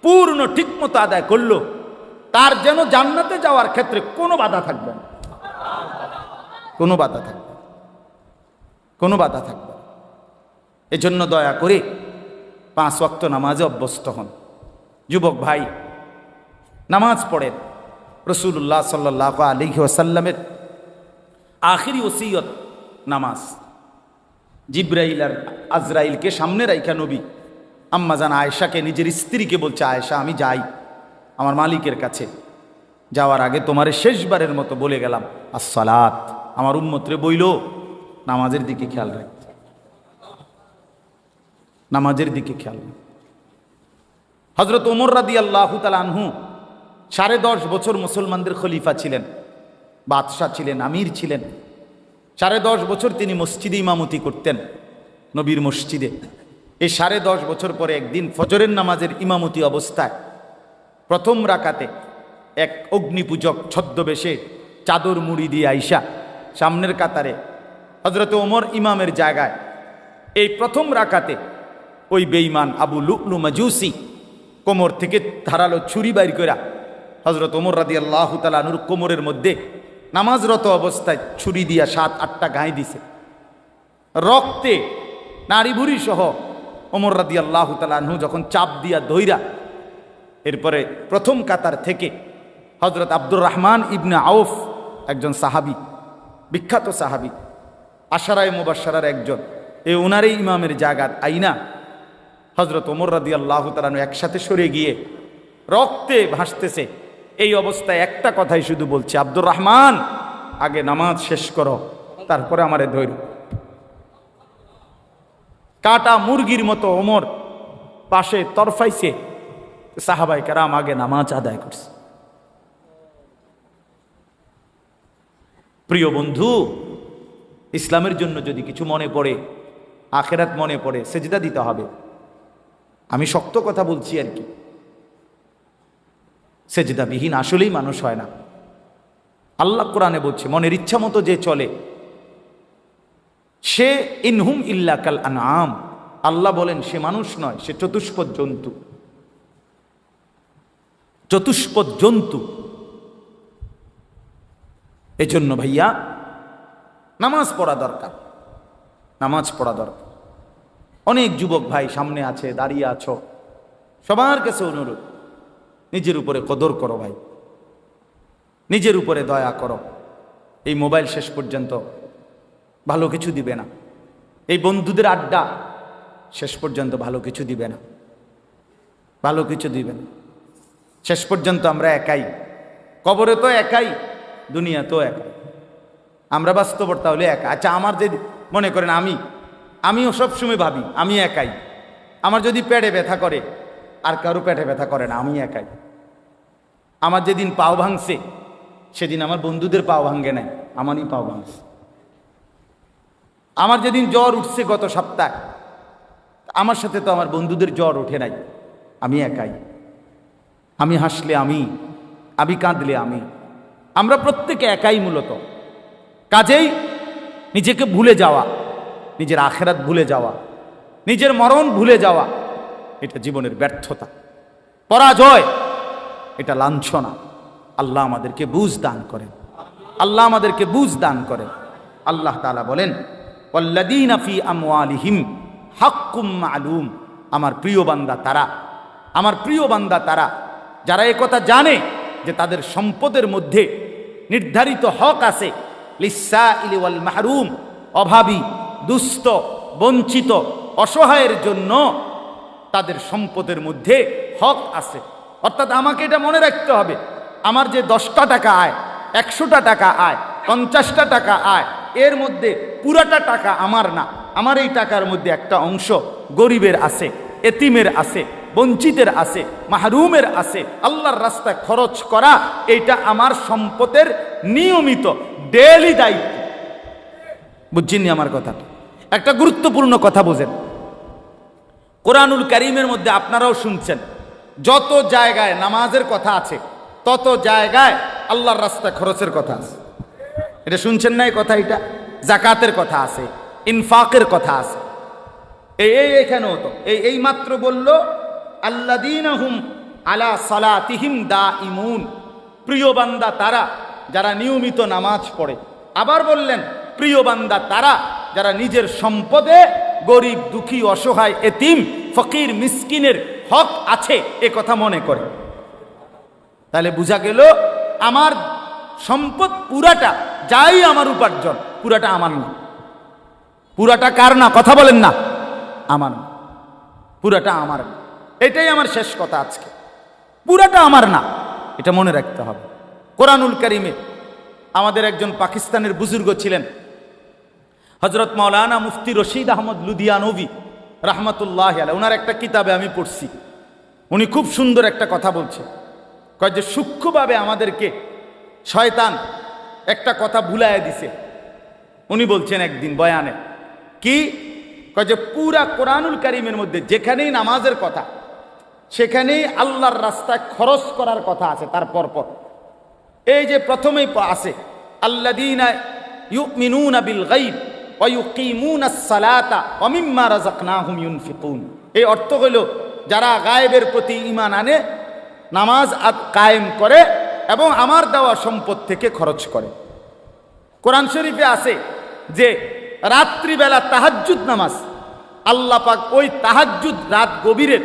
পূর্ণ ঠিকমতো আদায় করলো, তার যেন জান্নাতে যাওয়ার ক্ষেত্রে কোনো বাধা থাকবে না, কোনো বাধা থাকবে, কোনো বাধা থাকবে। এজন্য দয়া করে 5 ওয়াক্ত নামাজে অভ্যস্ত হন। যুবক ভাই নামাজ পড়েন। রাসূলুল্লাহ সাল্লাল্লাহু আলাইহি ওয়াসাল্লামের আখিরি ওসিয়ত নামাজ। জিবরাইল আর আজরাইলকে সামনে রাইখা নবী আম্মা জান আয়েশাকে, নিজের স্ত্রীকে বলছে, আয়েশা আমি যাই আমার মালিকের কাছে, যাওয়ার আগে তোমারে শেষবারের মতো বলে গেলাম আসসালাত। আমার উম্মতরে বইল নামাজের দিকে খেয়াল রাখতে, নামাজের দিকে খেয়াল রাখতে। হযরত ওমর রাদিয়াল্লাহু তাআলা আনহু 10.5 বছর মুসলমানদের খলিফা ছিলেন, বাদশাহ ছিলেন, আমির ছিলেন। 10.5 বছর তিনি মসজিদে ইমামতি করতেন, নবীর মসজিদে। এই 10.5 বছর পরে একদিন ফজরের নামাজের ইমামতি অবস্থায় প্রথম রাকাতে এক অগ্নিপূজক ছদ্মবেশে চাদর মুড়ি দিয়ে আইসা সামনের কাতারে হযরত ওমর ইমামের জায়গায় এই প্রথম রাকাতে ওই বেঈমান আবু লু'লু মাজুসি কোমর থেকে ধারালো ছুরি বাইর কইরা হযরত ওমর রাদিয়াল্লাহু তাআলা আনহুর কোমরের মধ্যে নামাজরত অবস্থায় ছুরি দিয়া 7-8টা গায়ে দিছে। রক্তে নাড়ি ভুড়ি সহ ওমর রাদিয়াল্লাহু তাআলা আনহু যখন চাপ দিয়া ধইরা, এরপরে প্রথম কাতার থেকে হযরত আব্দুর রহমান ইবনে আউফ, একজন সাহাবী, বিখ্যাত সাহাবী, আশারায়ে মুবাশশারার একজন, এই ওনারই ইমামের জায়গা আইনা হযরত ওমর রাদিয়াল্লাহু তাআলা আনহু একসাথে সরে গিয়ে রক্তে ভাসতেছে। এই অবস্থায় একটা কথাই শুধু বলছে, আব্দুর রহমান আগে নামাজ শেষ করো, তারপরে আমারে ধৈর্য। কাটা মুরগির মতো ওমর পাশে তরফাইছে, সাহাবায়ে কেরাম আগে নামাজ আদায় করছে। প্রিয় বন্ধু, ইসলামের জন্য যদি কিছু মনে পড়ে, আখেরাত মনে পড়ে, সেজদা দিতে হবে। আমি শক্ত কথা বলছি আর কি, সেজদাবিহীন আসলেই মানুষ হয় না। আল্লাহ কোরআনে বলছে মনের ইচ্ছা মতো যে চলে সে ইনহুম ইল্লা কাল আনআম। আল্লাহ বলেন সে মানুষ নয়, সে চতুষ্পদ জন্তু, চতুষ্পদ জন্তু। এজন্য ভাইয়া নামাজ পড়া দরকার, নামাজ পড়া দরকার। অনেক যুবক ভাই সামনে আছে, দাঁড়িয়ে আছো, সবার কাছে অনুরোধ, নিজের উপরে কদর করো ভাই, নিজের উপরে দয়া করো। এই মোবাইল শেষ পর্যন্ত ভালো কিছু দিবে না, এই বন্ধুদের আড্ডা শেষ পর্যন্ত ভালো কিছু দিবে না, ভালো কিছু দিবে না। শেষ পর্যন্ত আমরা একাই, কবরে তো একাই, দুনিয়া তো একাই। আমরা বাস্তবতা হলে একা। আচ্ছা, আমার যে মনে করেন আমি আমিও সবসময় ভাবি আমি একাই। আমার যদি পেটে ব্যথা করে, আর কারো পেটে ব্যথা করে না, আমি একাই। আমার যেদিন পাও ভাঙছে সেদিন আমার বন্ধুদের পাও ভাঙে নাই, আমারই পাও ভাঙছে। আমার যেদিন জ্বর উঠছে গত সপ্তাহে, আমার সাথে তো আমার বন্ধুদের জ্বর ওঠে নাই, আমি একাই। আমি হাসলে আমি কাঁদলে আমি। আমরা প্রত্যেকে একাই মূলত। কাজেই নিজেকে ভুলে যাওয়া, নিজের আখেরাত ভুলে যাওয়া, নিজের মরণ ভুলে যাওয়া, এটা জীবনের ব্যর্থতা, পরাজয়, এটা লাঞ্ছনা। আল্লাহ আমাদেরকে বুঝ দান করেন, আল্লাহ আমাদেরকে বুঝ দান করেন। আল্লাহ তাআলা বলেন, ওয়াল্লাযীনা ফী আমওয়ালিহিম হাক্কুম মা'লুম। আমার প্রিয় বান্দা তারা, আমার প্রিয় বান্দা তারা যারা একথা জানে যে তাদের সম্পদের মধ্যে নির্ধারিত হক আছে। লিসসাইলি ওয়াল মাহরুম, অভাবী, দুস্থ, বঞ্চিত, অসহায়ের জন্য তাদের সম্পদের মধ্যে হক আছে। অর্থাৎ আমাকে এটা মনে রাখতে হবে, আমার যে 10টা টাকা আয়, 100টা টাকা আয়, 50টা টাকা আয়, এর মধ্যে পুরাটা টাকা আমার না। আমার এই টাকার মধ্যে একটা অংশ গরিবের আছে, এতিমের আছে, বঞ্চিতের আছে, মাহরুমের আছে। আল্লাহর রাস্তায় খরচ করা এইটা আমার সম্পদের নিয়মিত ডেইলি দায়িত্ব। বুঝছেননি আমার কথা? একটা গুরুত্বপূর্ণ কথা বোঝেন, কোরআনুল কারীমের মধ্যে আপনারাও শুনছেন, যত জায়গায় নামাজের কথা আছে তত জায়গায় আল্লাহর রাস্তায় খরচের কথা আছে। এটা শুনছেন না? এই কথা, এটা যাকাতের কথা আছে, ইনফাকের কথা আছে। এইখানেও তো এই মাত্র বলল আল্লাযীনা হুম আলা সালাতিহিম দাঈমুন, প্রিয় বান্দা তারা যারা নিয়মিত নামাজ পড়ে। আবার বললেন প্রিয় বান্দা তারা যারা নিজের সম্পদে গরিব, দুঃখী, অসহায়, এতিম, ফকির, মিসকিনের হক আছে এ কথা মনে করে। তাহলে বোঝা গেল আমার সম্পদ পুরাটা, যাই আমার উপার্জন, পুরাটা আমার না। পুরাটা কার না? কথা বলেন না। আমার না, পুরাটা আমার না। এটাই আমার শেষ কথা আজকে। পুরাটা আমার না, এটা মনে রাখতে হবে। কোরআনুল কারীমে আমাদের একজন পাকিস্তানের বুজুর্গ ছিলেন, হযরত মাওলানা মুফতি রশিদ আহমদ লুধিয়ানভী রাহমাতুল্লাহি আলাইহি। ওনার একটা কিতাবে আমি পড়ছি, উনি খুব সুন্দর একটা কথা বলছে। কয় যে সূক্ষ্মভাবে আমাদেরকে শয়তান একটা কথা ভুলাইয়া দিছে। উনি বলছেন একদিন বয়ানে, কি কয় যে পুরা কোরআনুল কারীমের মধ্যে যেখানেই নামাজের কথা, সেখানেই আল্লাহর রাস্তায় খরচ করার কথা আছে। তার পরপর এই যে প্রথমেই আছে আল্লাযীনা ইউমিনুনা বিল গায়ব ওয়া ইউকিমুনাস সালাতা ওয়া মিম্মা রাযাকনাহুম ইউনফিকুন। এই অর্থ হইল যারা গায়েবের প্রতি ঈমান আনে, নামাজ কায়েম করে এবং আমার দেওয়া সম্পদ থেকে খরচ করে। কোরআন শরীফে আছে যে রাত্রিবেলা তাহাজ্জুদ নামাজ, আল্লাহ পাক ওই তাহাজ্জুদ রাত গভীরের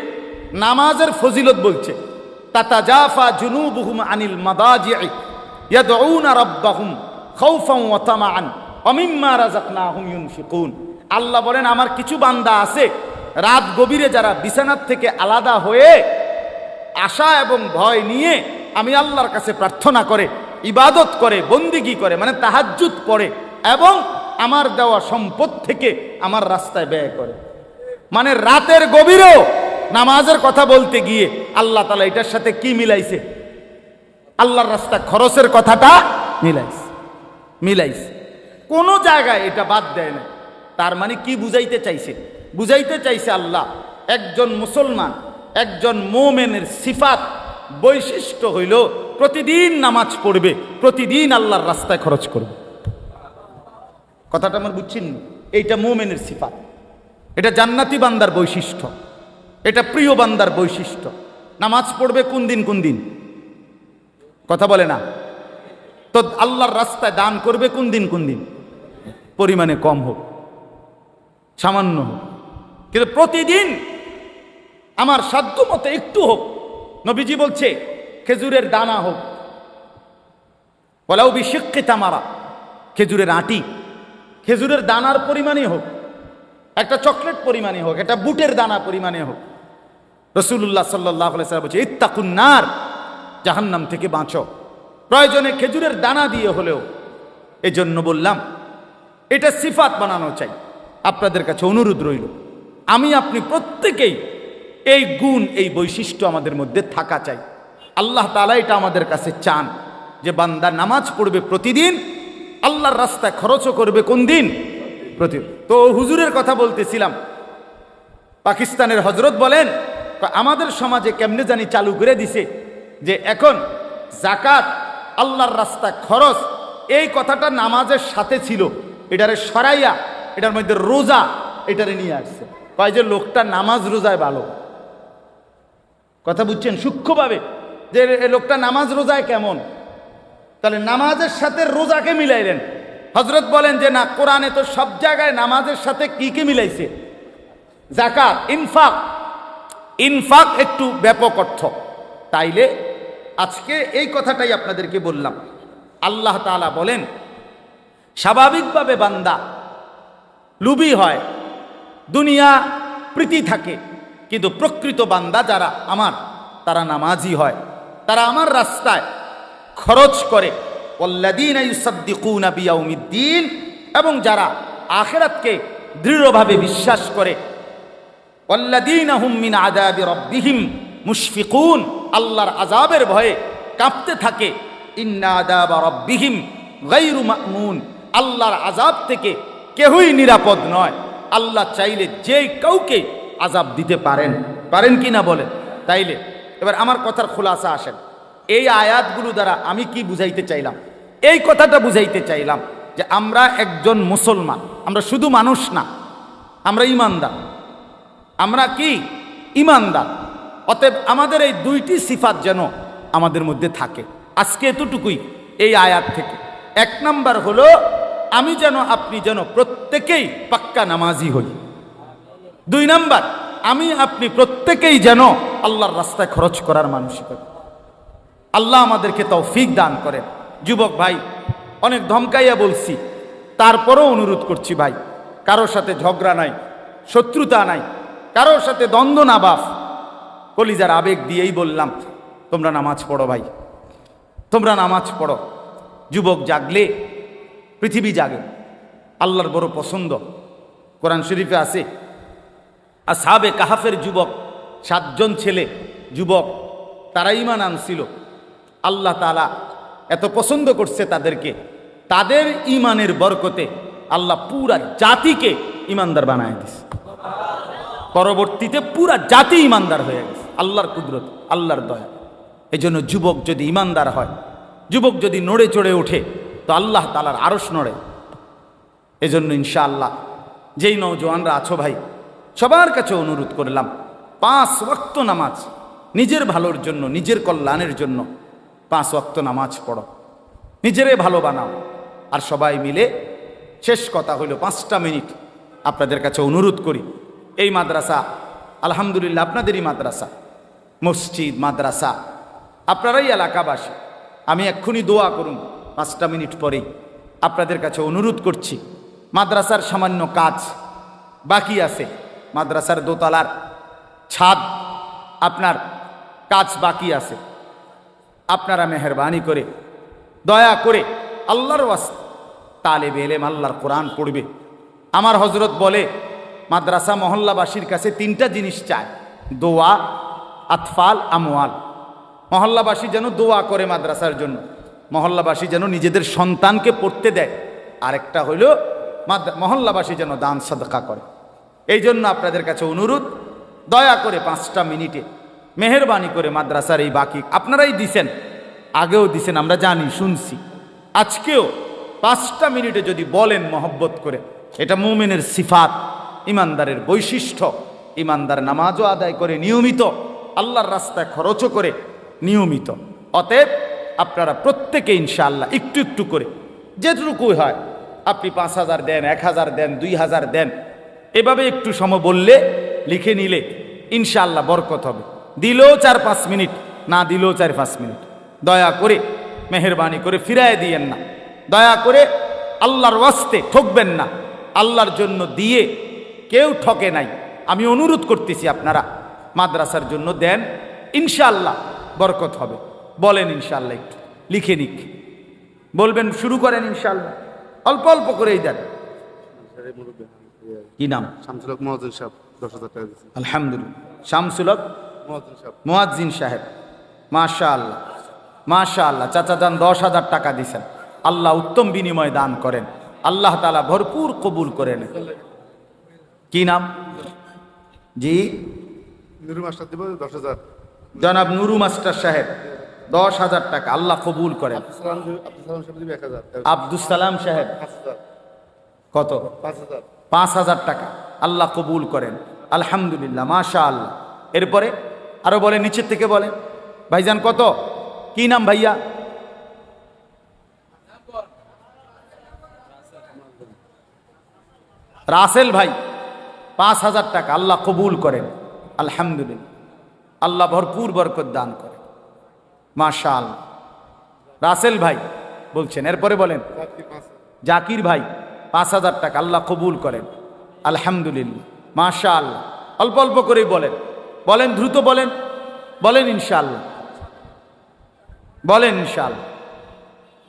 নামাজের ফজিলত বলছে, তাতাজাফা জুনুবুহুম আনিল মাদাজি'i ইয়াদউনা রাব্বাহুম খাউফান ওয়া তামাআন ওয়া মিম্মা রাযাকনাহুম ইউনফিকুন। আল্লাহ বলেন আমার কিছু বান্দা আছে রাত গভীরে যারা বিছানার থেকে আলাদা হয়ে আশা এবং ভয় নিয়ে আমি আল্লাহর কাছে প্রার্থনা করে, ইবাদত করে, বন্দিগি করে, মানে তাহাজ্জুদ পড়ে এবং আমার দেওয়া সম্পদ থেকে আমার রাস্তায় ব্যয় করে। মানে রাতের গভীরেও নামাজের কথা বলতে গিয়ে আল্লাহ তাআলা এটার সাথে কি মিলাইছে? আল্লাহর রাস্তা খরচের কথাটা মিলাইছে। কোন জায়গায় এটা বাদ দেয় না। তার মানে কি বুঝাইতে চাইছে? বুঝাইতে চাইছে আল্লাহ একজন মুসলমান, একজন মুমিনের সিফাত, বৈশিষ্ট্য হইল প্রতিদিন নামাজ পড়বে, প্রতিদিন আল্লাহর রাস্তায় খরচ করবে। কথাটা আমার বুঝছেন? এইটা মুমিনের সিফাত, এটা জান্নাতি বান্দার বৈশিষ্ট্য, এটা প্রিয় বান্দার বৈশিষ্ট্য। নামাজ পড়বে কোন দিন কোন দিন? কথা বলে না তো। আল্লাহর রাস্তায় দান করবে কোন দিন কোন দিন? পরিমাণে কম হোক, সামান্য হোক, কিন্তু প্রতিদিন আমার সাধ্য মতো একটু হোক। নবীজি বলছে খেজুরের দানা হোক, ওয়ালাউ বিশিক্কি তামারা, খেজুরের আটি, খেজুরের দানার পরিমাণই হোক, একটা চকলেট পরিমাণে হোক, একটা বুটের দানা পরিমাণে হোক। রাসূলুল্লাহ সাল্লাল্লাহু আলাইহি ওয়াসাল্লাম বলছে ইত্তাকুন নার, জাহান্নাম থেকে বাঁচো, প্রয়োজনে খেজুরের দানা দিয়ে হলেও। এজন্য বললাম এটা সিফাত বানানো চাই। আপনাদের কাছে অনুরোধ রইল, আমি আপনি প্রত্যেকেই এই গুণ, এই বৈশিষ্ট্য আমাদের মধ্যে থাকা চাই। আল্লাহ তাআলা এটা আমাদের কাছে চান যে বান্দা নামাজ পড়বে প্রতিদিন, আল্লাহর রাস্তায় খরচও করবে কোন দিন? প্রতিদিন। তো হুজুরের কথা বলতেছিলাম, পাকিস্তানের হজরত বলেন আমাদের সমাজে কেমনে জানি চালু করে দিছে যে এখন জাকাত আল্লাহর রাস্তায় খরচ, এই কথাটা নামাজের সাথে ছিল, এটারে সরাইয়া এটার মধ্যে রোজা এটারে নিয়ে আসছে। কয় যে লোকটা নামাজ রোজায় ভালো। কথা বুঝছেন সূক্ষ্মভাবে, যে লোকটা নামাজ রোজায় কেমন, তাহলে নামাজের সাথে রোজাকে মিলাইলেন। হজরত বলেন যে না, কোরআনে তো সব জায়গায় নামাজের সাথে কি কি মিলাইছে? যাকাত, ইনফাক। ইনফাক একটু ব্যাপক অর্থ। তাইলে আজকে এই কথাটাই আপনাদেরকে বললাম। আল্লাহ তাআলা বলেন স্বাভাবিকভাবে বান্দা লুবি হয়, দুনিয়া প্রীতি থাকে, কিন্তু প্রকৃত বান্দা যারা আমার, তারা নামাজি হয়, তারা আমার রাস্তায় খরচ করে। ওয়াল্লাযীনা ইউসাদ্দিকুনা বিয়াউমিদ্দিন, এবং যারা আখিরাতকে দৃঢ়ভাবে বিশ্বাস করে। ওয়াল্লাযীনা হুম মিন আযাবি রাব্বিহিম মুশফিকুন, আল্লাহর আযাবের ভয়ে কাঁপতে থাকে। ইন্না আযাবা রাব্বিহিম গায়রু মা'মুন, আল্লাহর আযাব থেকে কেউই নিরাপদ নয়। আল্লাহ চাইলে যে কাউকে আযাব দিতে পারেন, পারেন কি না বলেন? তাইলে এবার আমার কথার খুলাসা আসেন, এই আয়াতগুলো দ্বারা আমি কি বুঝাইতে চাইলাম? এই কথাটা বুঝাইতে চাইলাম যে আমরা একজন মুসলমান, আমরা শুধু মানুষ না, আমরা ইমানদার। আমরা কি? ইমানদার। অতএব আমাদের এই দুইটি সিফাত যেন আমাদের মধ্যে থাকে। আজকে এতটুকুই এই আয়াত থেকে। এক নাম্বার হলো আমি যেন, আপনি যেন প্রত্যেকেই পাক্কা নামাজি হই। দুই নাম্বার, আমি আপনি প্রত্যেকেই যেন আল্লাহর রাস্তায় খরচ করার মানসিকতা। আল্লাহ আমাদেরকে তৌফিক দান করেন। যুবক ভাই, অনেক ধমকাইয়া বলছি, তারপরও অনুরোধ করছি ভাই, কারোর সাথে ঝগড়া নাই, শত্রুতা নাই, কারোর সাথে দ্বন্দ্ব না, বাফ কলিজার আবেগ দিয়েই বললাম, তোমরা নামাজ পড়ো ভাই, তোমরা নামাজ পড়ো। যুবক জাগলে পৃথিবী জাগে। আল্লাহর বড় পছন্দ। কোরআন শরীফে আছে আসহাবে কাহাফের যুবক, 7 জন ছেলে যুবক, তারা ঈমান আনছিল। আল্লাহ তাআলা এত পছন্দ করছে তাদেরকে, তাদের ঈমানের বরকতে আল্লাহ পুরা জাতিকে ঈমানদার বানায় দিয়েছে। পরবর্তীতে পুরা জাতি ঈমানদার হয়ে গেছে, আল্লাহর কুদরত, আল্লাহর দয়া। এই জন্য যুবক যদি ঈমানদার হয়, যুবক যদি নড়ে চড়ে ওঠে, তো আল্লাহ তাআলার আরশ নড়ে। এজন্য ইনশাআল্লাহ যেই নওজোয়ানরা আছো ভাই, সবার কাছে অনুরোধ করলাম, 5 ওয়াক্ত নামাজ, নিজের ভালোর জন্য, নিজের কল্যাণের জন্য 5 ওয়াক্ত নামাজ পড়ো, নিজেরে ভালো বানাও। আর সবাই মিলে, শেষ কথা হইল 5টা মিনিট আপনাদের কাছে অনুরোধ করি, এই মাদ্রাসা আলহামদুলিল্লাহ আপনাদেরই মাদ্রাসা, মসজিদ মাদ্রাসা, আপনারাই এলাকাবাসী। আমি এক্ষুনি দোয়া করুন 5টা মিনিট পরেই। আপনাদের কাছে অনুরোধ করছি, মাদ্রাসার সামান্য কাজ বাকি আছে, মাদ্রাসার দোতলার ছাদ আপনার কাজ বাকি আছে। আপনারা মেহেরবানি করে, দয়া করে আল্লাহর ওয়াস্তে তালেবে ইলম আল্লাহর কোরআন পড়বে। আমার হযরত বলে মাদ্রাসা মহল্লাবাসীর কাছে 3টা জিনিস চায়, দোয়া, আতফাল, আমওয়াল। মহল্লাবাসী যেন দোয়া করে মাদ্রাসার জন্য, মহল্লাবাসী যেন নিজেদের সন্তানকে পড়তে দেয়, আরেকটা হইল মহল্লাবাসী যেন দান সাদকা করে। এই জন্য আপনাদের কাছে অনুরোধ, দয়া করে 5টা মিনিটে মেহেরবানি করে মাদ্রাসার এই বাকি, আপনারাই দিছেন, আগেও দিছেন, আমরা জানি, শুনছি, আজকেও 5টা মিনিটে যদি বলেন মহব্বত করে, এটা মুমিনের সিফাত, ইমানদারের বৈশিষ্ট্য। ইমানদার নামাজও আদায় করে নিয়মিত, আল্লাহর রাস্তায় খরচও করে নিয়মিত। অতএব আপনারা প্রত্যেকে ইনশাআল্লাহ একটু একটু করে, যেটুকুই হয়, আপনি 5000 দেন, 1000 দেন, 2000 দেন, এভাবে একটু সময় বললে, লিখে নিলে ইনশাআল্লাহ বরকত হবে। দিলেও 4-5 মিনিট, না দিলেও 4-5 মিনিট, দয়া করে মেহেরবানি করে ফিরায় দিয়েন না। দয়া করে আল্লাহর ওয়াস্তে ঠকবেন না, আল্লাহর জন্য দিয়ে কেউ ঠকে নাই। আমি অনুরোধ করতেছি আপনারা মাদ্রাসার জন্য দেন, ইনশাআল্লাহ বরকত হবে। বলেন ইনশাআল্লাহ, একটু লিখে নিক, বলবেন, শুরু করেন ইনশাআল্লাহ, অল্প অল্প করেই দেন। কি নাম? শামসুল হক মুয়াজ্জিন সাহেব 10,000 টাকা দিয়েছে। আলহামদুলিল্লাহ, শামসুল হক মুয়াজ্জিন সাহেব। মুয়াজ্জিন সাহেব, মাশাআল্লাহ মাশাআল্লাহ। চাচা যান 10,000 টাকা দিছেন। আল্লাহ উত্তম বিনিময় দান করেন, আল্লাহ তাআলা ভরপুর কবুল করেন। কি নাম? জি, নুরু মাস্টার দিব 10,000। জনাব নুরু মাস্টার সাহেব 10,000 টাকা, আল্লাহ কবুল করেন। আব্দুল সালাম সাহেব দিব 1,000। আব্দুল সালাম সাহেব 5,000। কত? 5,000। 5,000 টাকা, আল্লাহ কবুল করেন। আলহামদুলিল্লাহ, মাশাআল্লাহ। এরপরে আরো বলে, নিচের থেকে বলে। ভাইজান কত? কি নাম ভাইয়া? রাসেল ভাই 5,000 টাকা, আল্লাহ কবুল করেন। আলহামদুলিল্লাহ, আল্লাহ ভরপুর বরকত দান করে। মাশাআল্লাহ, রাসেল ভাই বলছেন। এরপরে বলেন জাকির ভাই 5,000 টাকা, আল্লাহ কবুল করেন। আলহামদুলিল্লাহ, মাশাআল্লাহ। অল্প অল্প করেই বলেন, বলেন দ্রুত বলেন, বলেন ইনশাআল্লাহ, বলেন ইনশাআল্লাহ,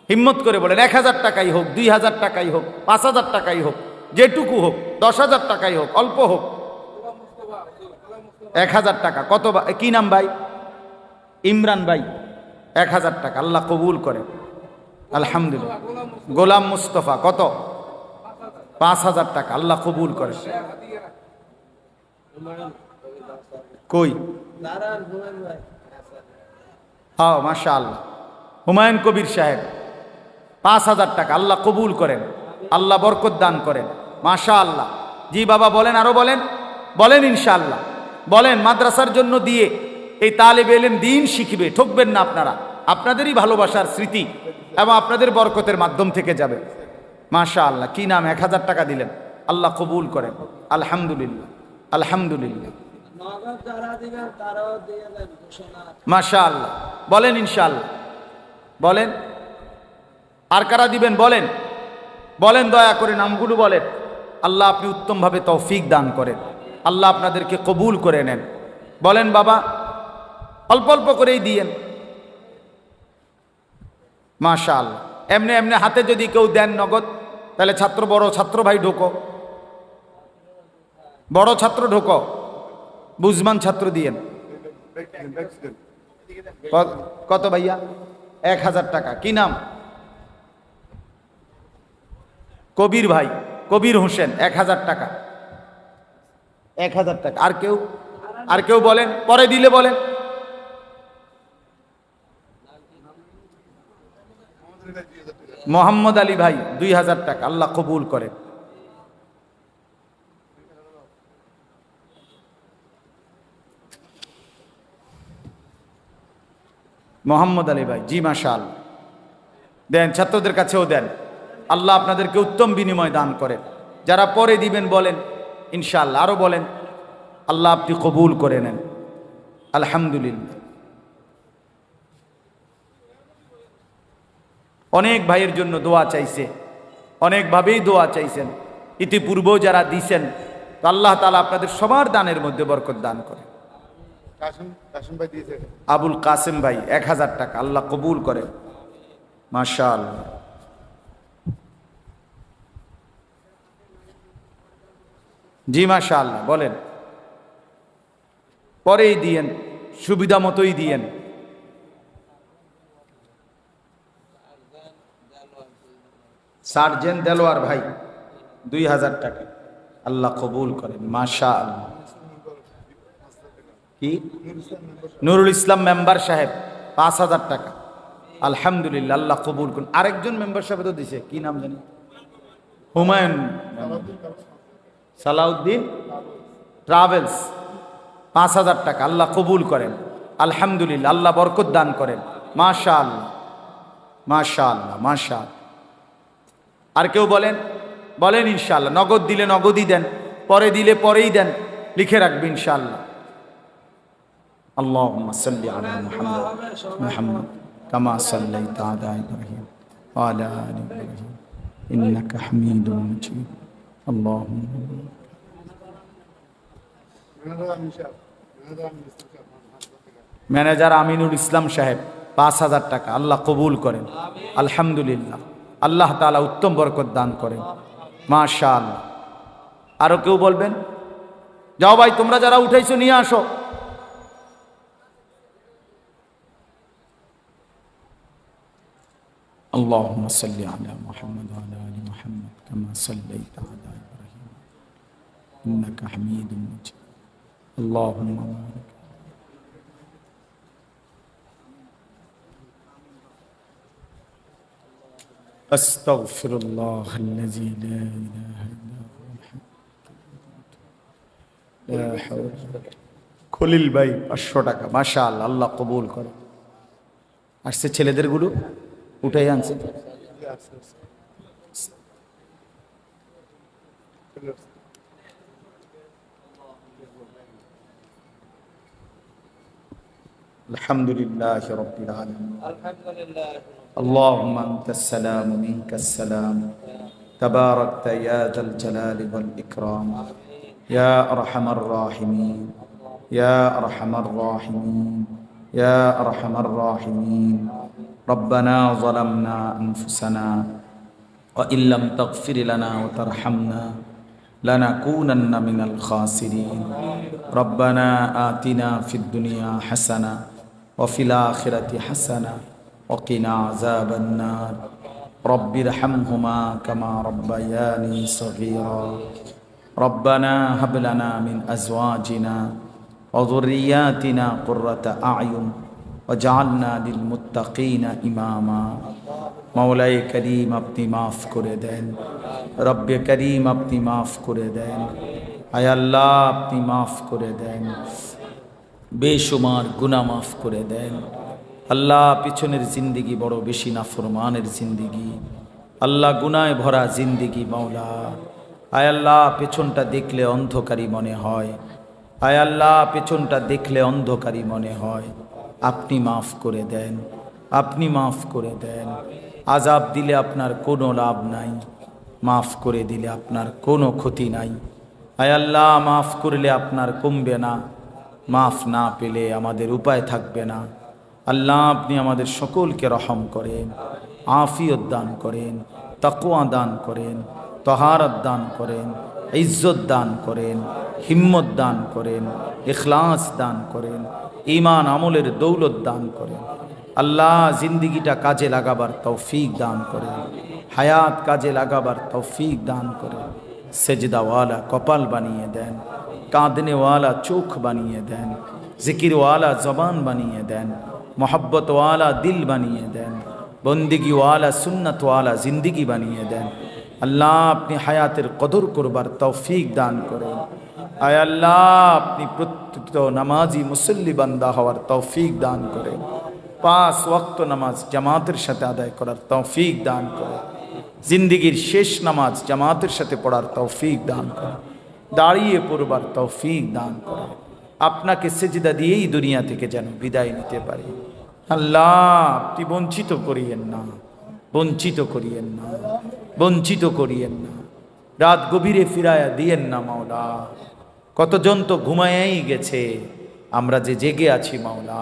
হিম্মত করে বলেন। 1,000 টাকাই হোক, 2,000 টাকাই হোক, 5,000 টাকাই হোক, যেটুকু হোক, 10,000 টাকাই হোক, অল্প হোক। 1,000 টাকা। কত? কি নাম ভাই? ইমরান ভাই 1,000 টাকা, আল্লাহ কবুল করেন। আলহামদুলিল্লাহ। গোলাম মুস্তফা কত? 5,000 টাকা, আল্লাহ কবুল করেন। কই? হ্যাঁ, মাশাআল্লাহ। হুমায়ুন কবির সাহেব 5,000 টাকা, আল্লাহ কবুল করেন, আল্লাহ বরকত দান করেন। মাশাআল্লাহ। জি বাবা বলেন, আরো বলেন, বলেন ইনশাআল্লাহ, বলেন। মাদ্রাসার জন্য দিয়ে এই তালেবে ইলম দ্বীন শিখবে, ঠকবেন না আপনারা। আপনাদেরই ভালোবাসার স্মৃতি এবং আপনাদের বরকতের মাধ্যম থেকে যাবে। মাশাআল্লাহ। কি নাম? 1,000 টাকা দিলেন, আল্লাহ কবুল করেন। আলহামদুলিল্লাহ, আলহামদুলিল্লাহ, মাশাআল্লাহ। বলেন ইনশাআল্লাহ, বলেন। আর কারা দিবেন বলেন, বলেন দয়া করে নামগুলো বলেন। আল্লাহ আপনি উত্তমভাবে তৌফিক দান করেন, আল্লাহ আপনাদেরকে কবুল করে নেন। বলেন বাবা, অল্প অল্প করেই দিয়েন। মাশাআল্লাহ। এমনি এমনি হাতে যদি কেউ দেন নগদ, তাহলে ছাত্র, বড় ছাত্র ভাই ঢোকো, বড় ছাত্র ঢোকো, বুঝমান ছাত্র দিয়েন। কত ভাইয়া? 1,000 টাকা। কি নাম? কবির ভাই, কবির হোসেন 1,000 টাকা, 1,000 টাকা। আর কেউ? আর কেউ বলেন, পরে দিলে বলেন। মোহাম্মদ আলী ভাই 2,000 টাকা, আল্লাহ কবুল করেন। মোহাম্মদ আলী ভাই, জি মাশাআল্লাহ। দেন, ছাত্রদের কাছেও দেন, আল্লাহ আপনাদেরকে উত্তম বিনিময় দান করেন। যারা পরে দিবেন বলেন ইনশাআল্লাহ, আরো বলেন, আল্লাহ আপনি কবুল করে নেন। আলহামদুলিল্লাহ। অনেক ভাইয়ের জন্য দোয়া চাইছে, অনেকভাবেই দোয়া চাইছেন। ইতিপূর্বেও যারা দিছেন, তো আল্লাহ তাআলা আপনাদের সবার দানের মধ্যে বরকত দান করে। আবুল কাসেম ভাই 1,000 টাকা, আল্লাহ কবুল করেন। মাশাআল্লাহ। জি মাশাআল্লাহ। বলেন, পরেই দিয়েন, সুবিধা মতোই দিয়েন। সার্জেন্ট দেলোয়ার ভাই 2,000 টাকা, আল্লাহ কবুল করেন। মাশাআল্লাহ। কি? নুরুল ইসলাম মেম্বার সাহেব 5,000 টাকা, আলহামদুলিল্লাহ, আল্লাহ কবুল করুন। আরেকজন মেম্বার সাহেব তো দিছে, কি নাম জানি? হুমায়ুন, সালাউদ্দিন ট্রাভেলস 5,000 টাকা, আল্লাহ কবুল করেন। আলহামদুলিল্লাহ, আল্লাহ বরকত দান করেন। মাশাআল্লাহ, মাশাআল্লাহ, মাশাআল্লাহ। আর কেউ বলেন, বলেন ইনশাআল্লাহ। নগদ দিলে নগদই দেন, পরে দিলে পরেই দেন, লিখে রাখবেন ইনশাআল্লাহ। আল্লাহুম্মা সাল্লি আলা মুহাম্মদ কামা সাল্লাইতা আলা ইব্রাহিম ওয়া আলা আলি ইব্রাহিম ইন্নাকা হামিদুম মাজিদ। আল্লাহুম্মা ম্যানেজার আমিনুল ইসলাম সাহেব 5,000 টাকা, আল্লাহ কবুল করেন। আলহামদুলিল্লাহ, আল্লাহ তাআলা উত্তম বরকত দান করেন। মাশাআল্লাহ। আরো কেউ বলবেন? যাও ভাই, তোমরা যারা উঠাইছো নিয়ে আসো। اللهم صل على محمد وعلى ال محمد كما صليت على ابراهيم انك حميد مجيد اللهم بارك. استغفر الله الذي لا اله الا هو الحي لا حول. খলিল ভাই 500 টাকা, মাশাআল্লাহ, আল্লাহ কবুল করে। আসছে ছেলেদের গুলো উঠাই আনছে। আলহামদুলিল্লাহ রাব্বিল আলামিন। اللهم أنت السلام منك السلام تباركت يا ذا الجلال والإكرام يا أرحم الراحمين يا أرحم الراحمين يا أرحم الراحمين. ربنا ظلمنا أنفسنا وإن لم تغفر لنا وترحمنا لنكونن من الخاسرين. ربنا آتنا في الدنيا حسنة وفي الآخرة حسنة وقنا عذاب النار. رب ارحمهما كما ربياني صغيرا. ربنا هب لنا من أزواجنا وذرياتنا قرة أعين وجعلنا للمتقين إماما. مولاي كريم अपनी माफ করে দেন, রব্ব করিম আপনি মাফ করে দেন, আয় আল্লাহ আপনি মাফ করে দেন, বেশুমার গুনাহ মাফ করে দেন। আল্লাহ পিছনের জিন্দেগি বড় বেশি নাফরমানের জিন্দেগি, আল্লাহ গুনায় ভরা জিন্দেগি মাওলা। আয় আল্লাহ পেছনটা দেখলে অন্ধকারী মনে হয়, আয় আল্লাহ পেছনটা দেখলে অন্ধকারী মনে হয়। আপনি মাফ করে দেন, আপনি মাফ করে দেন। আযাব দিলে আপনার কোনো লাভ নাই, মাফ করে দিলে আপনার কোনো ক্ষতি নাই। আয় আল্লাহ মাফ করলে আপনার কমবে না, মাফ না পেলে আমাদের উপায় থাকবে না। আল্লাহ আপনি আমাদের সকলকে রহম করেন, আফিয়ত দান করেন, তাকওয়া দান করেন, তহারত দান করেন, ইজ্জত দান করেন, হিম্মত দান করেন, ইখলাস দান করেন, ঈমান আমলের দৌলত দান করেন। আল্লাহ জিন্দিগিটা কাজে লাগাবার তৌফিক দান করেন, হায়াত কাজে লাগাবার তৌফিক দান করেন। সেজদাওয়ালা কপাল বানিয়ে দেন, কাঁদনেওয়ালা চোখ বানিয়ে দেন, জিকিরওয়ালা জবান বানিয়ে দেন, মোহাব্বতওয়ালা দিল বানিয়ে দেন, বন্দিগিওয়ালা সুন্নতওয়ালা জিন্দিগি বানিয়ে দেন। আল্লাহ আপনি হায়াতের কদর করবার তৌফিক দান করেন। আয় আল্লাহ আপনি প্রত্যেক নামাজি মুসল্লি বান্দা হওয়ার তৌফিক দান করেন। 5 ওয়াক্ত নামাজ জামাতের সাথে আদায় করার তৌফিক দান করেন। জিন্দিগির শেষ নামাজ জামাতের সাথে পড়ার তৌফিক দান করেন। দাঁড়িয়ে পড়বার তৌফিক দান করেন। আপনাকে সেজদা দিয়েই দুনিয়া থেকে যেন বিদায় নিতে পারি। আল্লাহ আপনি বঞ্চিত করিয়েন না, বঞ্চিত করিয়েন না, বঞ্চিত করিয়েন না। রাত গভীরে ফিরায়া দিয়েন না মাওলা। কতজন তো ঘুমায়াই গেছে, আমরা যে জেগে আছি মাওলা।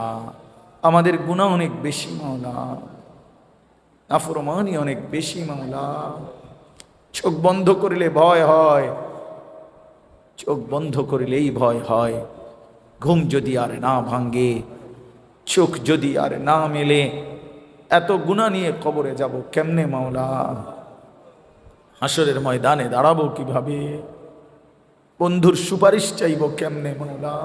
আমাদের গুনাহ অনেক বেশি মাওলা, নাফরমানি অনেক বেশি মাওলা। চোখ বন্ধ করিলে ভয় হয়, চোখ বন্ধ করিলেই ভয় হয়। ঘুম যদি আর না ভাঙ্গে, চোখ যদি আর না মেলে, এত গুনাহ নিয়ে কবরে যাব কেমনে মাওলা? হাসরের ময়দানে দাঁড়াবো কিভাবে? বন্ধুর সুপারিশ চাইব কেমনে মাওলা?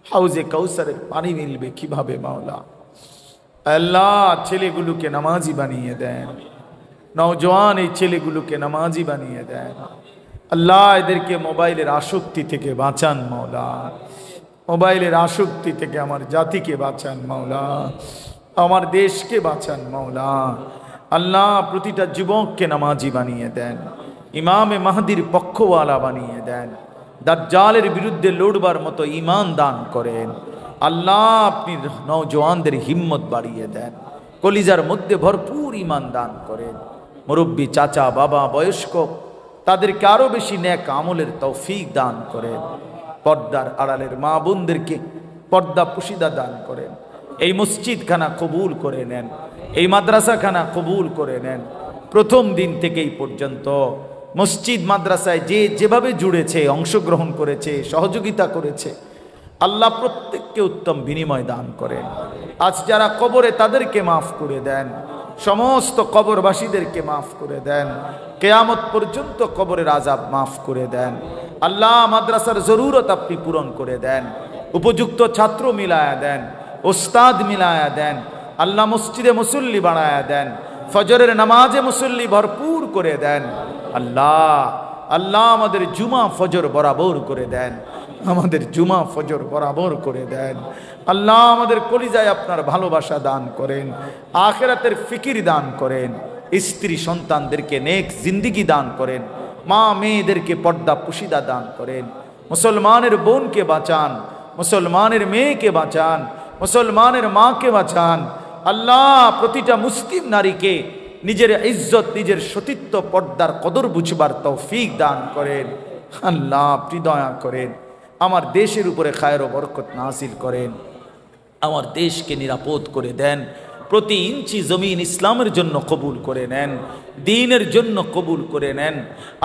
হাউজে কাউসারের পানি মিলবে কিভাবে মাওলা? আল্লাহ ছেলেগুলোকে নামাজি বানিয়ে দেন, নওজোয়ান এই ছেলেগুলোকে নামাজি বানিয়ে দেন। আল্লাহ এদেরকে মোবাইলের আসক্তি থেকে বাঁচান মাওলা। মোবাইলের আসক্তি থেকে আমার জাতিকে বাঁচান মাওলা, আমার দেশকে বাঁচান মাওলা। আল্লাহ প্রতিটা যুবককে নামাজি বানিয়ে দেন, ইমামে মাহদির পক্ষওয়ালা বানিয়ে দেন, দাজ্জালের বিরুদ্ধে লড়বার মতো ঈমান দান করেন। আল্লাহ আপনি নওজোয়ানদের হিম্মত বাড়িয়ে দেন, কলিজার মধ্যে ভরপুর ঈমান দান করেন। মুরব্বী চাচা বাবা বয়স্ক তাদেরকে আরো বেশি নেক আমলের তৌফিক দান করেন। পর্দার আড়ালের মা বোনদেরকে পর্দা পুশিদা দান করেন। এই মসজিদখানা কবুল করে নেন, এই মাদ্রাসাখানা কবুল করে নেন। প্রথম দিন থেকেই পর্যন্ত মসজিদ মাদ্রাসায় যে যেভাবে জুড়েছে, অংশগ্রহণ করেছে, সহযোগিতা করেছে, আল্লাহ প্রত্যেককে উত্তম বিনিময় দান করেন। আজ যারা কবরে তাদেরকে মাফ করে দেন, সমস্ত কবরবাসীদেরকে মাফ করে দেন, কেয়ামত পর্যন্ত কবরের আযাব মাফ করে দেন। আল্লাহ মাদ্রাসার জরুরত আপনি পূরণ করে দেন, উপযুক্ত ছাত্র মিলায়া দেন, ওস্তাদ মিলায়া দেন। আল্লাহ মসজিদে মুসল্লি বাড়ায়া দেন, ফজরের নামাজে মুসল্লি ভরপুর করে দেন। আল্লাহ আল্লাহ আমাদের জুমা ফজর বরাবর করে দেন, আমাদের জুমা ফজর বরাবর করে দেন। আল্লাহ আমাদের কলিজায় আপনার ভালোবাসা দান করেন, আখিরাতের ফিকির দান করেন, স্ত্রী সন্তানদেরকে নেক জিন্দিগি দান করেন, মা মেয়েদেরকে পর্দা পুশিদা দান করেন। মুসলমানের বোনকে বাঁচান, মুসলমানের মেয়েকে বাঁচান, মুসলমানের মাকে বাঁচান। আল্লাহ প্রতিটা মুসলিম নারীকে নিজের ইজ্জত, নিজের সতীত্ব, পর্দার কদর বুঝবার তৌফিক দান করেন। আল্লাহ আপনি দয়া করেন, আমার দেশের উপরে খায়ের ও বরকত নাজিল করেন, আমার দেশকে নিরাপদ করে দেন। প্রতি ইঞ্চি জমিন ইসলামের জন্য কবুল করে নেন, দ্বীনের জন্য কবুল করে নেন।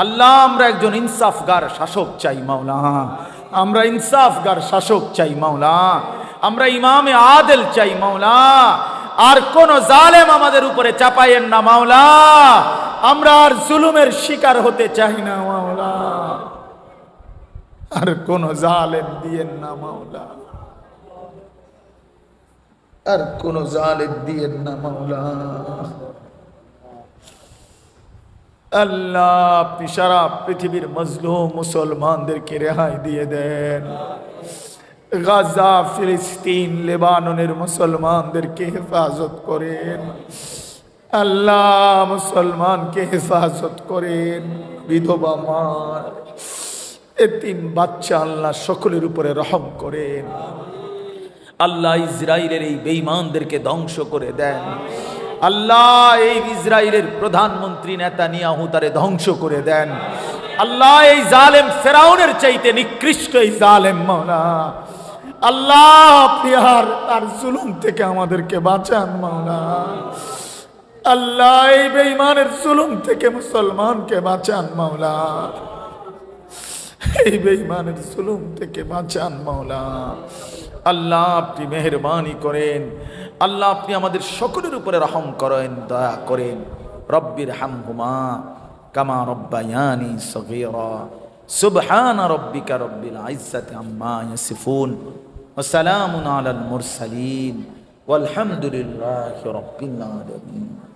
আল্লাহ আমরা একজন ইনসাফগার শাসক চাই মাওলা, আমরা ইনসাফগার শাসক চাই মাওলা, আমরা ইমামে আদেল চাই মাওলা। আর কোন জালেম আমাদের উপরে চাপায়েন না মাওলা, আমরা আর জুলুমের শিকার হতে চাই না মাওলা, আর কোন জালেম দিয়েন না মাওলা, আর কোন জালেম দিয়েন না মাওলা। আল্লাহ আপনি সারা পৃথিবীর মজলুম মুসলমানদেরকে রেহাই দিয়ে দেন। গাজা, ফিলিস্তিন, লেবাননের মুসলমানদেরকে হেফাজত করেন। আল্লাহ মুসলমানকে হেফাজত করেন, বিধবা মা, এতিম বাচ্চা, আল্লাহ সকলের উপরে রহম করেন। আল্লাহ ইসরায়েলের এই বেঈমানদেরকে ধ্বংস করে দেন। আল্লাহ এই ইসরায়েলের প্রধানমন্ত্রী নেতানিয়াহু তারে ধ্বংস করে দেন। আল্লাহ এই জালেম ফেরাউনের চাইতে নিকৃষ্ট এই জালেম মাওলা, আল্লাহ আপনি আর জুলুম থেকে আমাদেরকে বাঁচান মাওলা। আল্লাহ এই বেঈমানের জুলুম থেকে মুসলমানকে বাঁচান মাওলা, এই বেঈমানের জুলুম থেকে বাঁচান মাওলা। আল্লাহ আপনি মেহেরবানি করেন, আল্লাহ আপনি আমাদের সকলের উপরে রহম করেন, দয়া করেন। রব্বির হামহুমা কামা রব্বায়ানি সগীরা। সুবহান রব্বিকা রব্বিল ইজ্জাতি আম্মা ইয়াসিফুন ওয়া সালামুন আলাল মুরসালিন ওয়ালহামদুলিল্লাহি রাব্বিল আলামিন।